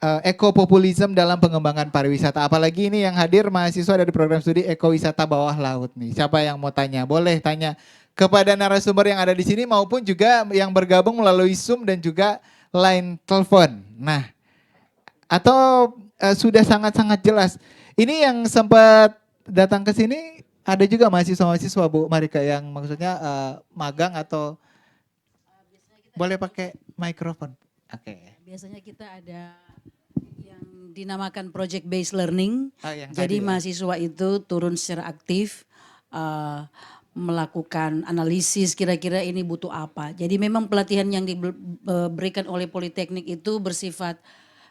Ekopopulisme dalam pengembangan pariwisata. Apalagi ini yang hadir mahasiswa dari program studi ekowisata bawah laut nih. Siapa yang mau tanya? Boleh tanya kepada narasumber yang ada di sini maupun juga yang bergabung melalui Zoom dan juga line telepon. Nah, atau sudah sangat-sangat jelas. Ini yang sempat datang ke sini ada juga mahasiswa-mahasiswa Bu Marika yang maksudnya magang atau boleh pakai mikrofon. Oke. Biasanya kita ada yang dinamakan project based learning. Yang Jadi tadi ya. mahasiswa itu turun secara aktif melakukan analisis kira-kira ini butuh apa. Jadi memang pelatihan yang diberikan oleh Politeknik itu bersifat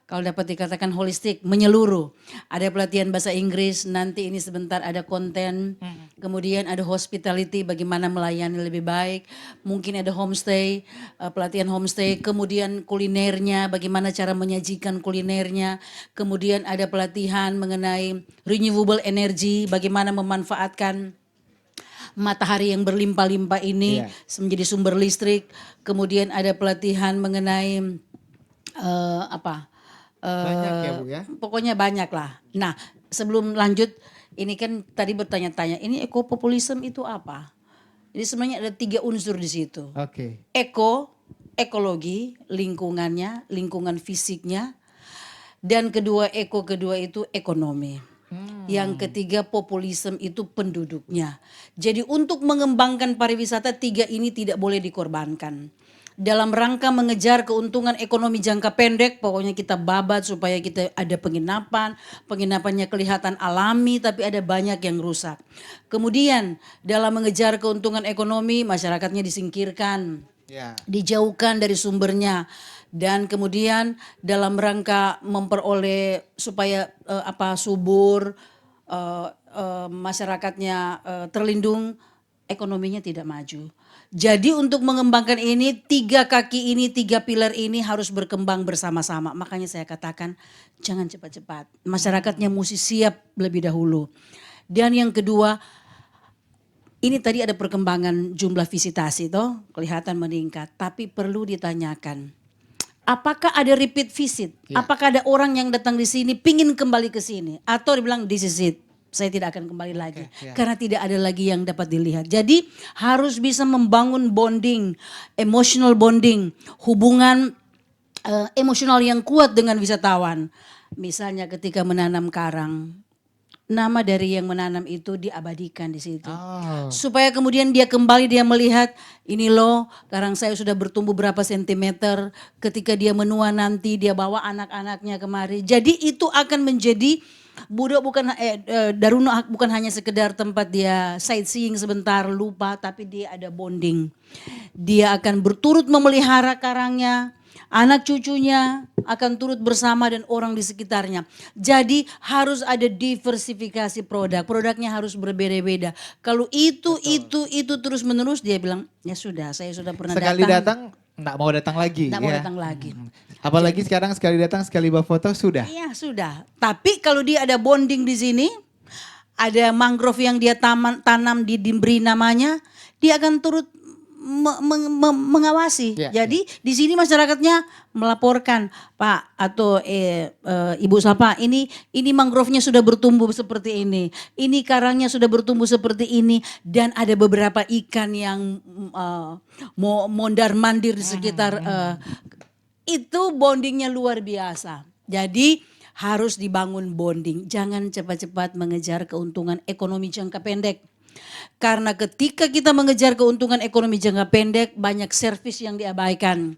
kalau dapat dikatakan holistik, menyeluruh. Ada pelatihan bahasa Inggris, nanti ini sebentar ada konten, kemudian ada hospitality, bagaimana melayani lebih baik, mungkin ada homestay, pelatihan homestay, kemudian kulinernya, bagaimana cara menyajikan kulinernya, kemudian ada pelatihan mengenai renewable energy, bagaimana memanfaatkan matahari yang berlimpah-limpah ini menjadi sumber listrik, kemudian ada pelatihan mengenai Banyak ya Bu ya. Pokoknya banyak lah. Nah, sebelum lanjut, ini kan tadi bertanya-tanya, ini ekopopulisme itu apa? Jadi sebenarnya ada 3 unsur di situ. Oke. Ekologi, lingkungannya, lingkungan fisiknya. Dan kedua itu ekonomi. Yang ketiga populisme itu penduduknya. Jadi untuk mengembangkan pariwisata 3 ini tidak boleh dikorbankan. Dalam rangka mengejar keuntungan ekonomi jangka pendek, pokoknya kita babat supaya kita ada penginapannya kelihatan alami tapi ada banyak yang rusak. Kemudian dalam mengejar keuntungan ekonomi masyarakatnya disingkirkan, dijauhkan dari sumbernya. Dan kemudian dalam rangka memperoleh supaya subur, masyarakatnya terlindung, ekonominya tidak maju. Jadi untuk mengembangkan ini 3 kaki ini, 3 pilar ini harus berkembang bersama-sama. Makanya saya katakan jangan cepat-cepat. Masyarakatnya mesti siap lebih dahulu. Dan yang kedua, ini tadi ada perkembangan jumlah visitasi toh, kelihatan meningkat. Tapi perlu ditanyakan, apakah ada repeat visit? Apakah ada orang yang datang di sini pingin kembali ke sini? Atau dibilang this is it, saya tidak akan kembali lagi. Karena tidak ada lagi yang dapat dilihat. Jadi harus bisa membangun bonding, emotional bonding, hubungan emosional yang kuat dengan wisatawan. Misalnya ketika menanam karang, nama dari yang menanam itu diabadikan di situ. Oh. Supaya kemudian dia kembali dia melihat ini loh karang saya sudah bertumbuh berapa sentimeter, ketika dia menua nanti dia bawa anak-anaknya kemari. Jadi itu akan menjadi Budo Daruno bukan hanya sekedar tempat dia sightseeing sebentar lupa, tapi dia ada bonding. Dia akan berturut memelihara karangnya, anak cucunya akan turut bersama dan orang di sekitarnya. Jadi harus ada diversifikasi produk. Produknya harus berbeda-beda. Kalau itu terus menerus dia bilang, ya sudah saya sudah pernah Sekali datang. datang nggak mau datang lagi. Nggak mau ya. datang lagi. Apalagi sekarang sekali datang sekali foto sudah. Iya sudah. Tapi kalau dia ada bonding di sini, ada mangrove yang dia tanam diberi namanya, dia akan turut mengawasi. Ya, Jadi di sini masyarakatnya melaporkan, Pak atau Ibu Sapa, ini mangrovenya sudah bertumbuh seperti ini karangnya sudah bertumbuh seperti ini, dan ada beberapa ikan yang mondar mandir di sekitar. Itu bondingnya luar biasa. Jadi harus dibangun bonding, jangan cepat-cepat mengejar keuntungan ekonomi jangka pendek. Karena ketika kita mengejar keuntungan ekonomi jangka pendek, banyak servis yang diabaikan.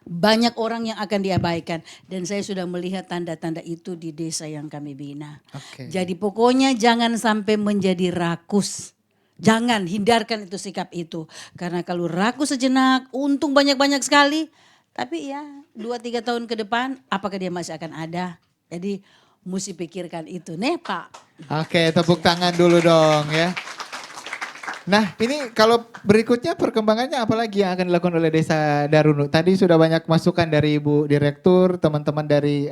Banyak orang yang akan diabaikan. Dan saya sudah melihat tanda-tanda itu di desa yang kami bina. Oke. Jadi pokoknya jangan sampai menjadi rakus. Jangan, hindarkan itu sikap itu. Karena kalau rakus sejenak, untung banyak-banyak sekali. Tapi ya 2-3 tahun ke depan apakah dia masih akan ada. Jadi mesti pikirkan itu nih Pak. Oke, tepuk tangan dulu dong ya. Nah ini kalau berikutnya perkembangannya apa lagi yang akan dilakukan oleh Desa Daruno? Tadi sudah banyak masukan dari Ibu Direktur, teman-teman dari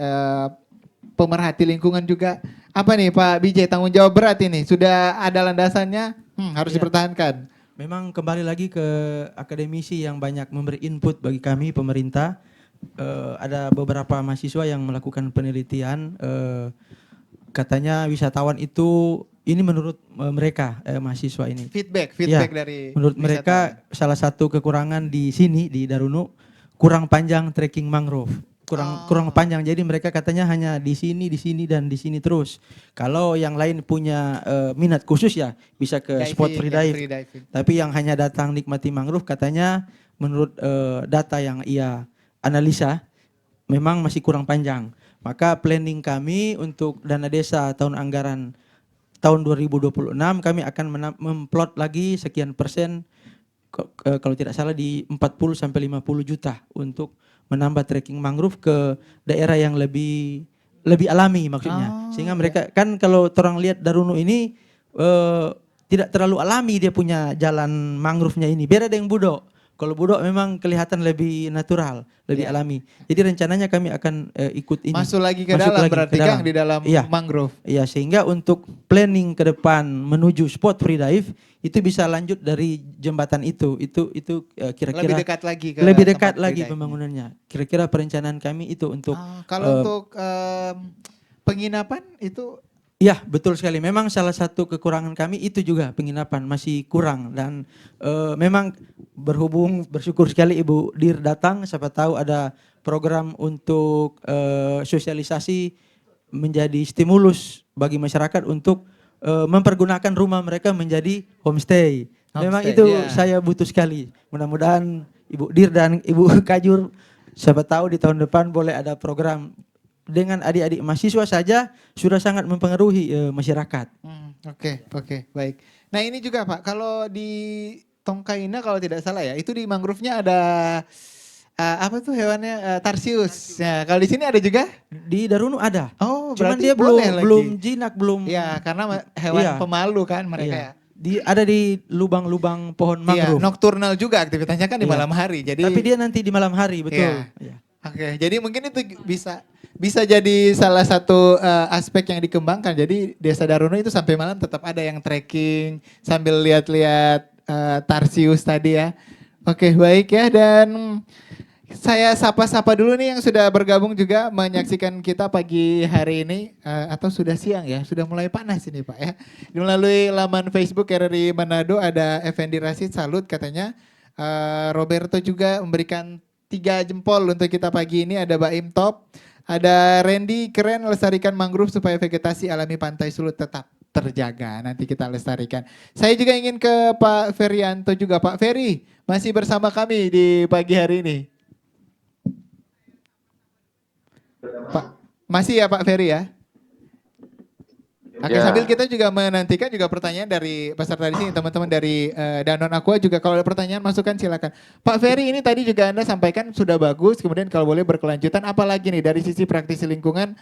pemerhati lingkungan juga. Apa nih Pak Bijay, tanggung jawab berat ini? Sudah ada landasannya, harus Iya. dipertahankan. Memang kembali lagi ke akademisi yang banyak memberi input bagi kami pemerintah. Ada beberapa mahasiswa yang melakukan penelitian. Katanya wisatawan itu ini menurut mereka mahasiswa ini. Feedback Ya, dari menurut mereka salah satu kekurangan di sini di Daruno kurang panjang trekking mangrove. Kurang panjang, jadi mereka katanya hanya di sini dan di sini terus. Kalau yang lain punya minat khusus ya bisa ke spot free dive. Tapi yang hanya datang nikmati mangrove katanya menurut data yang ia analisa memang masih kurang panjang. Maka planning kami untuk dana desa tahun anggaran tahun 2026 kami akan memplot lagi sekian persen, kalau tidak salah di 40 sampai 50 juta untuk menambah trekking mangrove ke daerah yang lebih alami maksudnya. Sehingga mereka kan kalau orang lihat Daruno ini tidak terlalu alami, dia punya jalan mangrove-nya ini. Beda dengan Budo. Kalau Budo memang kelihatan lebih natural, lebih alami. Jadi rencananya kami akan ikut ini. Masuk lagi ke dalam berarti Kang di dalam mangrove. Iya, sehingga untuk planning ke depan menuju spot free dive itu bisa lanjut dari jembatan itu. Itu kira-kira lebih dekat lagi ke lebih dekat tempat lagi free dive. pembangunannya. Kira-kira perencanaan kami itu untuk kalau untuk penginapan itu. Iya, betul sekali. Memang salah satu kekurangan kami itu juga penginapan masih kurang, dan memang bersyukur sekali Ibu Dir datang, siapa tahu ada program untuk sosialisasi menjadi stimulus bagi masyarakat untuk mempergunakan rumah mereka menjadi homestay. Memang itu saya butuh sekali. Mudah-mudahan Ibu Dir dan Ibu Kajur siapa tahu di tahun depan boleh ada program. Dengan adik-adik mahasiswa saja sudah sangat mempengaruhi masyarakat. Oke, baik. Nah ini juga Pak, kalau di Tongkaina kalau tidak salah ya, itu di mangrove-nya ada apa tuh hewannya tarsius. Ya, kalau di sini ada juga? Di Daruno ada. Oh, cuman berarti dia boleh belum lagi. jinak, belum. Ya, karena hewan pemalu kan mereka ya. Ada di lubang-lubang pohon mangrove. Nocturnal juga aktivitasnya kan di malam hari. Jadi tapi dia nanti di malam hari, betul. Oke, jadi mungkin itu bisa jadi salah satu aspek yang dikembangkan. Jadi Desa Daruno itu sampai malam tetap ada yang trekking sambil lihat-lihat tarsius tadi ya. Oke, baik ya, dan saya sapa-sapa dulu nih yang sudah bergabung juga menyaksikan kita pagi hari ini atau sudah siang ya, sudah mulai panas ini Pak ya. Melalui laman Facebook RRI Manado ada Effendi Rashid, salut katanya. Roberto juga memberikan 3 jempol untuk kita pagi ini, ada Baim Top, Ada Randy, keren lestarikan mangrove supaya vegetasi alami pantai Sulut tetap terjaga. Nanti kita lestarikan. Saya juga ingin ke Pak Ferianto juga. Pak Ferry, masih bersama kami di pagi hari ini. Pak, masih ya Pak Ferry ya? Oke, Ya. sambil kita juga menantikan juga pertanyaan dari peserta di sini, teman-teman dari Danon Aqua juga kalau ada pertanyaan masukan silakan. Pak Ferry, ini tadi juga Anda sampaikan sudah bagus, kemudian kalau boleh berkelanjutan, apalagi nih dari sisi praktisi lingkungan,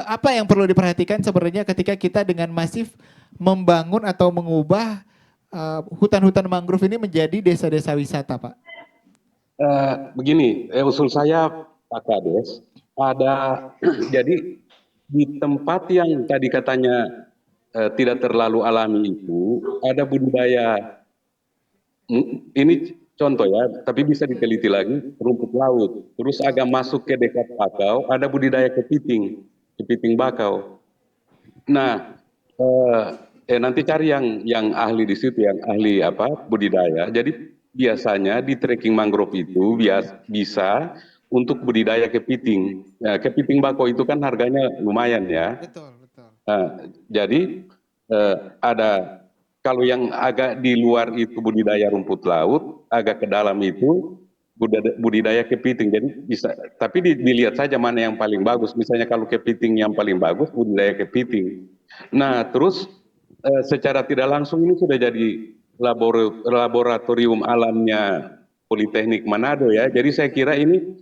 apa yang perlu diperhatikan sebenarnya ketika kita dengan masif membangun atau mengubah hutan-hutan mangrove ini menjadi desa-desa wisata, Pak? Begini, usul saya Pak Kades, ada jadi di tempat yang tadi katanya tidak terlalu alami itu, ada budidaya, ini contoh ya, tapi bisa diteliti lagi, rumput laut. Terus agak masuk ke dekat bakau, ada budidaya kepiting bakau. Nah, nanti cari yang ahli di situ, yang ahli budidaya. Jadi biasanya di trekking mangrove itu bisa untuk budidaya kepiting. Ya, kepiting bakau itu kan harganya lumayan ya. Betul, betul. Jadi ada kalau yang agak di luar itu budidaya rumput laut, agak ke dalam itu budidaya kepiting. Jadi bisa, tapi dilihat saja mana yang paling bagus. Misalnya kalau kepiting yang paling bagus budidaya kepiting. Nah, terus secara tidak langsung ini sudah jadi laboratorium alamnya Politeknik Manado ya. Jadi saya kira ini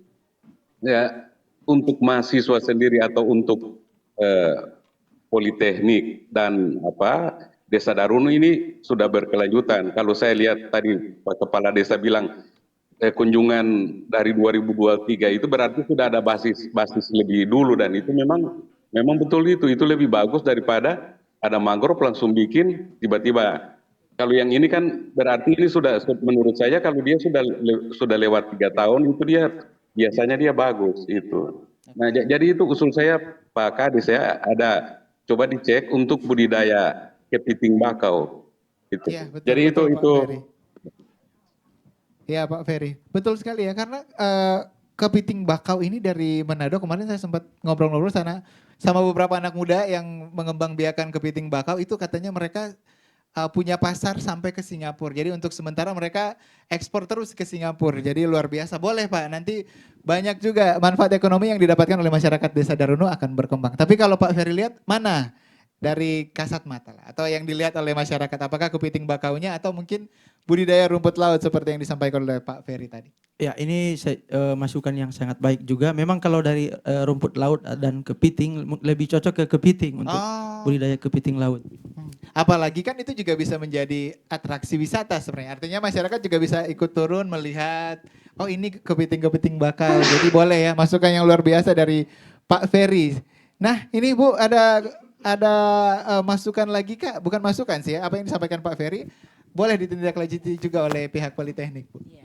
ya untuk mahasiswa sendiri atau untuk Politeknik dan Desa Darunu ini sudah berkelanjutan. Kalau saya lihat tadi Pak Kepala Desa bilang kunjungan dari 2023 itu berarti sudah ada basis lebih dulu, dan itu memang betul itu lebih bagus daripada ada mangrove langsung bikin tiba-tiba. Kalau yang ini kan berarti ini sudah, menurut saya kalau dia sudah lewat 3 tahun itu dia biasanya dia bagus itu. Nah jadi itu usul saya Pak Kades ya, ada coba dicek untuk budidaya kepiting bakau. Gitu. Iya, betul, Jadi betul, Pak itu. Ferry. Iya Pak Ferry, betul sekali ya, karena kepiting bakau ini dari Manado, kemarin saya sempat ngobrol-ngobrol sana sama beberapa anak muda yang mengembangbiakan kepiting bakau, itu katanya mereka punya pasar sampai ke Singapura. Jadi untuk sementara mereka ekspor terus ke Singapura. Jadi luar biasa. Boleh Pak, nanti banyak juga manfaat ekonomi yang didapatkan oleh masyarakat Desa Darunu akan berkembang. Tapi kalau Pak Ferry lihat, mana dari kasat mata lah, atau yang dilihat oleh masyarakat, apakah kepiting bakaunya atau mungkin budidaya rumput laut seperti yang disampaikan oleh Pak Ferry tadi? Ya, ini masukan yang sangat baik juga. Memang kalau dari rumput laut dan kepiting lebih cocok ke kepiting untuk budidaya kepiting laut. Apalagi kan itu juga bisa menjadi atraksi wisata sebenarnya. Artinya masyarakat juga bisa ikut turun melihat, oh ini kepiting-kepiting bakal. Jadi boleh ya, masukan yang luar biasa dari Pak Ferry. Nah, ini Bu ada masukan lagi Kak? Bukan masukan sih ya, apa yang disampaikan Pak Ferry boleh ditindaklanjuti juga oleh pihak Politeknik Bu. Ya.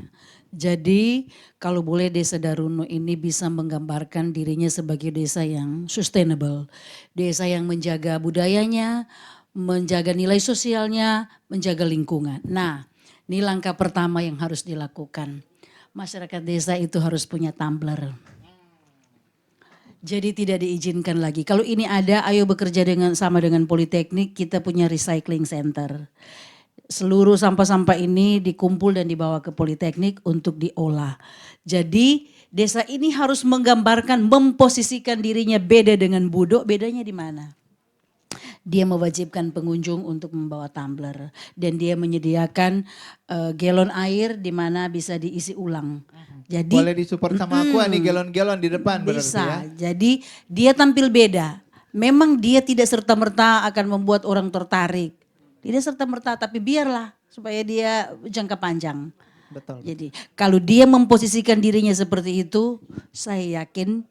Jadi kalau boleh Desa Darunu ini bisa menggambarkan dirinya sebagai desa yang sustainable. Desa yang menjaga budayanya, menjaga nilai sosialnya, menjaga lingkungan. Nah, ini langkah pertama yang harus dilakukan. Masyarakat desa itu harus punya tumbler. Jadi tidak diizinkan lagi. Kalau ini ada, ayo bekerja sama dengan Politeknik, kita punya recycling center. Seluruh sampah-sampah ini dikumpul dan dibawa ke Politeknik untuk diolah. Jadi desa ini harus menggambarkan, memposisikan dirinya beda dengan Budo. Bedanya di mana? Dia mewajibkan pengunjung untuk membawa tumbler. Dan dia menyediakan galon air di mana bisa diisi ulang. Jadi boleh disupport sama aku nih galon-galon di depan berarti bisa. ya. Jadi dia tampil beda. Memang dia tidak serta-merta akan membuat orang tertarik. Tidak serta-merta, tapi biarlah supaya dia jangka panjang. Betul. Jadi kalau dia memposisikan dirinya seperti itu, saya yakin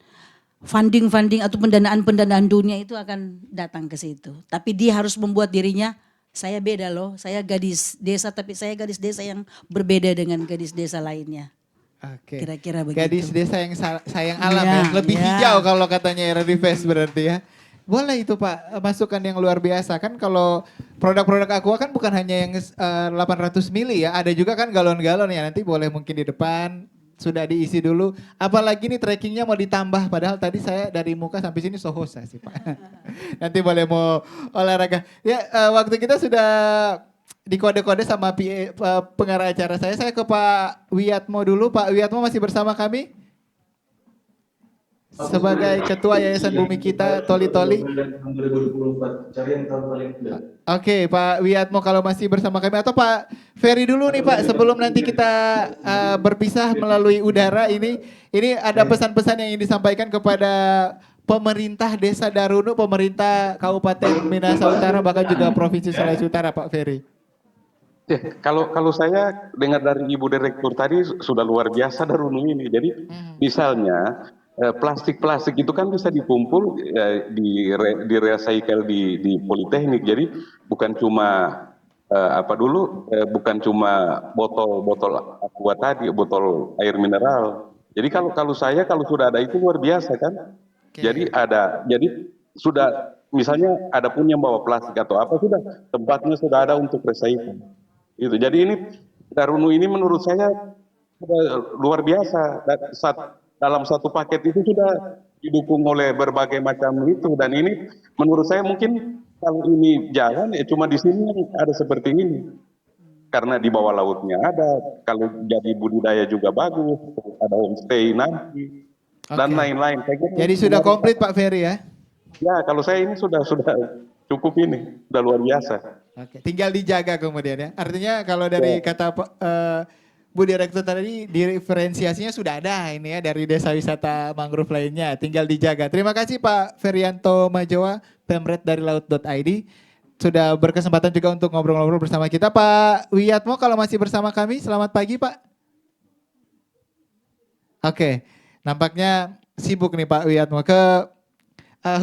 funding atau pendanaan dunia itu akan datang ke situ. Tapi dia harus membuat dirinya, saya beda loh, saya gadis desa tapi saya gadis desa yang berbeda dengan gadis desa lainnya. Oke. Kira-kira begitu. Gadis desa yang sayang alam ya, lebih hijau kalau katanya era Fest berarti ya. Boleh itu Pak, masukan yang luar biasa. Kan kalau produk-produk Aqua kan bukan hanya yang 800 mili ya, ada juga kan galon-galon ya. Nanti boleh mungkin di depan sudah diisi dulu. Apalagi nih trekkingnya mau ditambah. Padahal tadi saya dari muka sampai sini sohosa sih Pak. Nanti boleh mau olahraga. Ya waktu kita sudah dikode-kode sama pengarah acara saya. Saya ke Pak Wiyatmo dulu. Pak Wiyatmo masih bersama kami? Sebagai Ketua Yayasan Bumi Kita Toli-Toli. Oke, Pak Wiyatmo kalau masih bersama kami atau Pak Ferry dulu nih Pak sebelum nanti kita berpisah melalui udara ini ada pesan-pesan yang ingin disampaikan kepada pemerintah Desa Darunu, pemerintah Kabupaten Minahasa Utara bahkan juga Provinsi Sulawesi Utara Pak Ferry. Ya, kalau saya dengar dari Ibu Direktur tadi sudah luar biasa Darunu ini. Jadi misalnya plastik-plastik itu kan bisa dikumpul di recycle di Politeknik. Jadi bukan cuma bukan cuma botol aqua tadi, botol air mineral. Jadi kalau sudah ada itu luar biasa kan. Okay. Jadi sudah misalnya ada pun yang bawa plastik atau apa sudah tempatnya sudah ada untuk recycle. Itu. Jadi ini Darunu ini menurut saya sudah luar biasa. Dalam satu paket itu sudah didukung oleh berbagai macam itu dan ini menurut saya mungkin kalau ini jalan ya cuma di sini ada seperti ini karena di bawah lautnya ada, kalau jadi budidaya juga bagus, ada homestay nanti dan lain-lain. Jadi sudah komplit Pak Ferry ya? Ya kalau saya ini sudah cukup ini, sudah luar biasa. Oke, tinggal dijaga kemudian ya. Artinya kalau dari kata Bu Direktur tadi diferensiasinya sudah ada ini ya dari desa wisata mangrove lainnya, tinggal dijaga. Terima kasih Pak Ferianto Majowa, Pemret dari laut.id sudah berkesempatan juga untuk ngobrol-ngobrol bersama kita. Pak Wiyatmo kalau masih bersama kami, selamat pagi Pak. Oke, nampaknya sibuk nih Pak Wiyatmo ke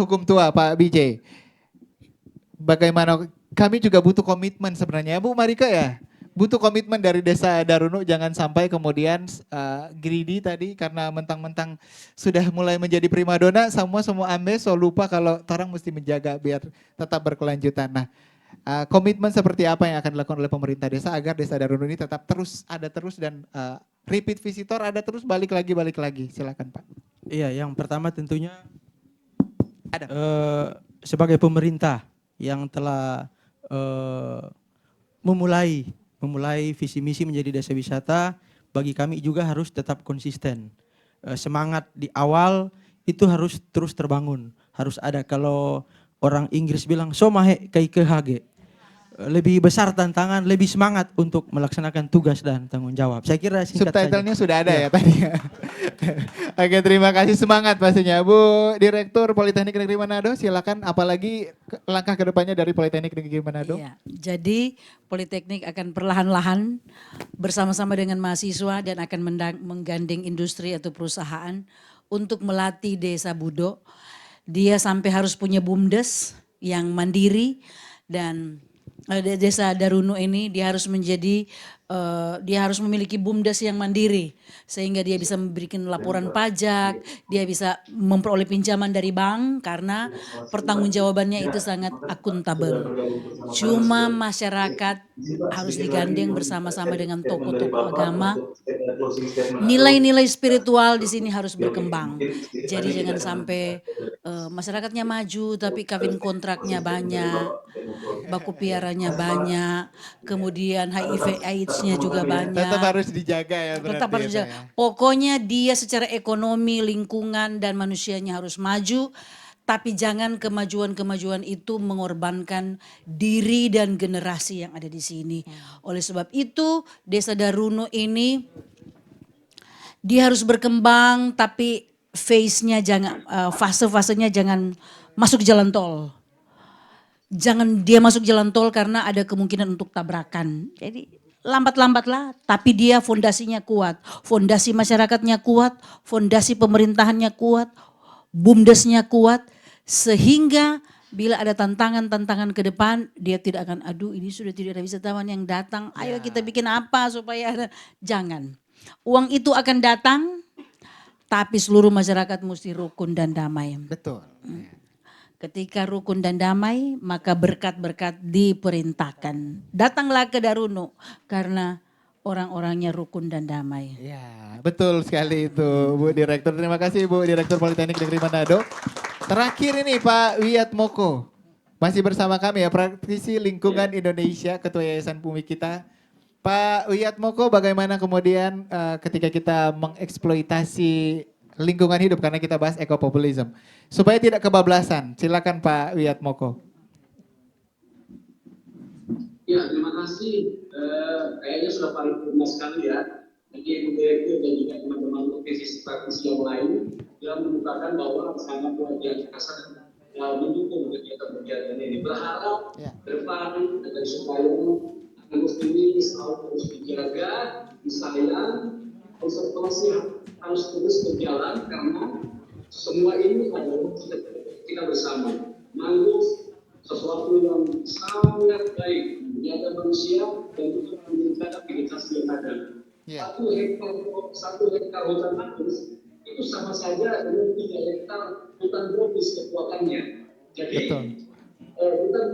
hukum tua Pak BJ. Bagaimana kami juga butuh komitmen sebenarnya Bu Marika ya. Butuh komitmen dari Desa Darunu, jangan sampai kemudian greedy tadi karena mentang-mentang sudah mulai menjadi primadona, semua ambil, so lupa kalau orang mesti menjaga biar tetap berkelanjutan. Nah, komitmen seperti apa yang akan dilakukan oleh pemerintah desa agar Desa Darunu ini tetap terus ada terus dan repeat visitor ada terus balik lagi. Silakan Pak. Iya, yang pertama tentunya ada sebagai pemerintah yang telah memulai visi misi menjadi desa wisata, bagi kami juga harus tetap konsisten. Semangat di awal itu harus terus terbangun, harus ada. Kalau orang Inggris bilang somahe kai kehage, lebih besar tantangan, lebih semangat untuk melaksanakan tugas dan tanggung jawab. Saya kira singkat subtitlenya saja. Sudah ada ya tadi. Oke, terima kasih, semangat pastinya. Bu Direktur Politeknik Negeri Manado, silakan apalagi langkah kedepannya dari Politeknik Negeri Manado. Iya, jadi Politeknik akan perlahan-lahan bersama-sama dengan mahasiswa dan akan menggandeng industri atau perusahaan untuk melatih desa Budo. Dia sampai harus punya BUMDes yang mandiri dan Desa Darunu ini dia harus memiliki BUMDes yang mandiri sehingga dia bisa memberikan laporan pajak, dia bisa memperoleh pinjaman dari bank karena pertanggungjawabannya itu sangat akuntabel. Cuma masyarakat harus digandeng bersama-sama dengan tokoh-tokoh agama. Nilai-nilai spiritual di sini harus berkembang. Jadi jangan sampai masyarakatnya maju tapi kawin kontraknya banyak, baku piaranya banyak, kemudian HIV AIDS-nya juga banyak. Tetap harus dijaga ya berarti. Tetap harus dijaga. Pokoknya dia secara ekonomi, lingkungan dan manusianya harus maju, tapi jangan kemajuan-kemajuan itu mengorbankan diri dan generasi yang ada di sini. Oleh sebab itu, Desa Darunu ini dia harus berkembang tapi fase-fasenya jangan masuk jalan tol. Jangan dia masuk jalan tol karena ada kemungkinan untuk tabrakan. Jadi lambat-lambatlah tapi dia fondasinya kuat. Fondasi masyarakatnya kuat, fondasi pemerintahannya kuat, BUMDesnya kuat. Sehingga bila ada tantangan-tantangan ke depan dia tidak akan aduh ini sudah tidak ada wisatawan yang datang. Ayo kita bikin apa supaya ada. Jangan. Uang itu akan datang tapi seluruh masyarakat mesti rukun dan damai. Betul. Ketika rukun dan damai, maka berkat-berkat diperintahkan. Datanglah ke Darunu karena orang-orangnya rukun dan damai. Ya, betul sekali itu Bu Direktur. Terima kasih Bu Direktur Politeknik Negeri Manado. Terakhir ini Pak Wiatmoko. Masih bersama kami ya, praktisi lingkungan Indonesia, Ketua Yayasan Bumi Kita. Pak Wiatmoko, bagaimana kemudian ketika kita mengeksploitasi lingkungan hidup, karena kita bahas ekopopulisme, supaya tidak kebablasan. Silakan Pak Wiatmoko. Ya, terima kasih. Kayaknya sudah paripurna sekali ya. Jadi Ibu Direktur dan juga teman-teman praktisi yang lain yang menunjukkan bahwa sangat luar biasa mendukung kegiatan ini. Berharap ke depan agar supaya kampus ini selalu terus dijaga, disayang, konservasi harus terus berjalan karena semua ini adalah kita bersama. Mangrove sesuatu yang sangat baik menjaga manusia dan juga menjaga aktivitas yang ada. Satu hektar hutan mangrove itu sama saja dengan 3 hektar hutan tropis kekuatannya. Jadi hutan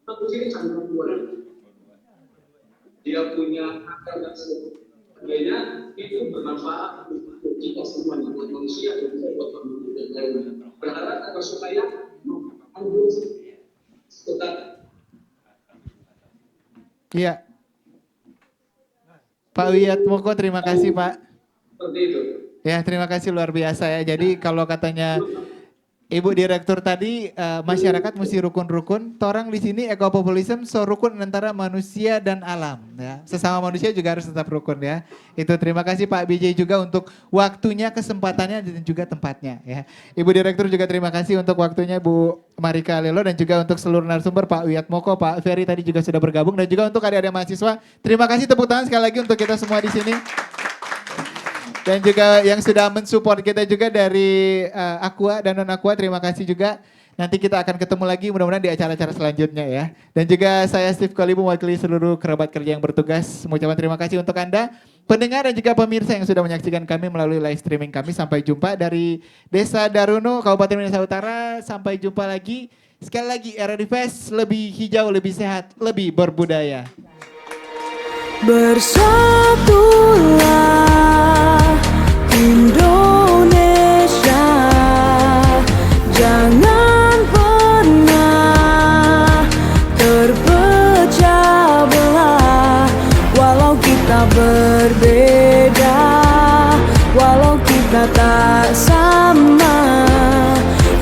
mangrove ini sangat luas. Dia punya akar dan sebagainya, itu bermanfaat untuk kita semua, buat manusia dan juga buat penduduk dan lainnya. Berharap agar supaya mangrove tetap. Iya. Pak Wiatmoko, terima kasih Pak. Seperti itu. Ya, terima kasih luar biasa ya. Jadi kalau katanya Ibu Direktur tadi, masyarakat mesti rukun-rukun. Torang di sini ekopopulisme so rukun antara manusia dan alam ya. Sesama manusia juga harus tetap rukun ya. Itu terima kasih Pak BJ juga untuk waktunya, kesempatannya dan juga tempatnya ya. Ibu Direktur juga terima kasih untuk waktunya Bu Marika Lelo dan juga untuk seluruh narasumber Pak Wiatmoko, Pak Ferry tadi juga sudah bergabung dan juga untuk adik-adik mahasiswa. Terima kasih, tepuk tangan sekali lagi untuk kita semua di sini. Dan juga yang sudah mensupport kita juga dari Aqua dan non Aqua, terima kasih juga. Nanti kita akan ketemu lagi mudah-mudahan di acara-acara selanjutnya ya. Dan juga saya Steve Kolibu mewakili seluruh kerabat kerja yang bertugas. Mengucapkan terima kasih untuk Anda, pendengar dan juga pemirsa yang sudah menyaksikan kami melalui live streaming kami. Sampai jumpa dari Desa Daruno, Kabupaten Minahasa Utara. Sampai jumpa lagi. Sekali lagi, RRI Fest lebih hijau, lebih sehat, lebih berbudaya. Bersatulah Indonesia, jangan pernah terpecah belah. Walau kita berbeda, walau kita tak sama,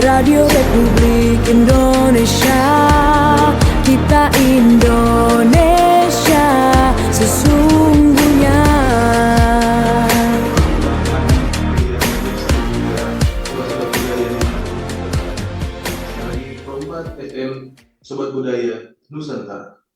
Radio Republik Indonesia, kita Indonesia sesungguhnya. Dari Probat FM Sobat Budaya Nusantara.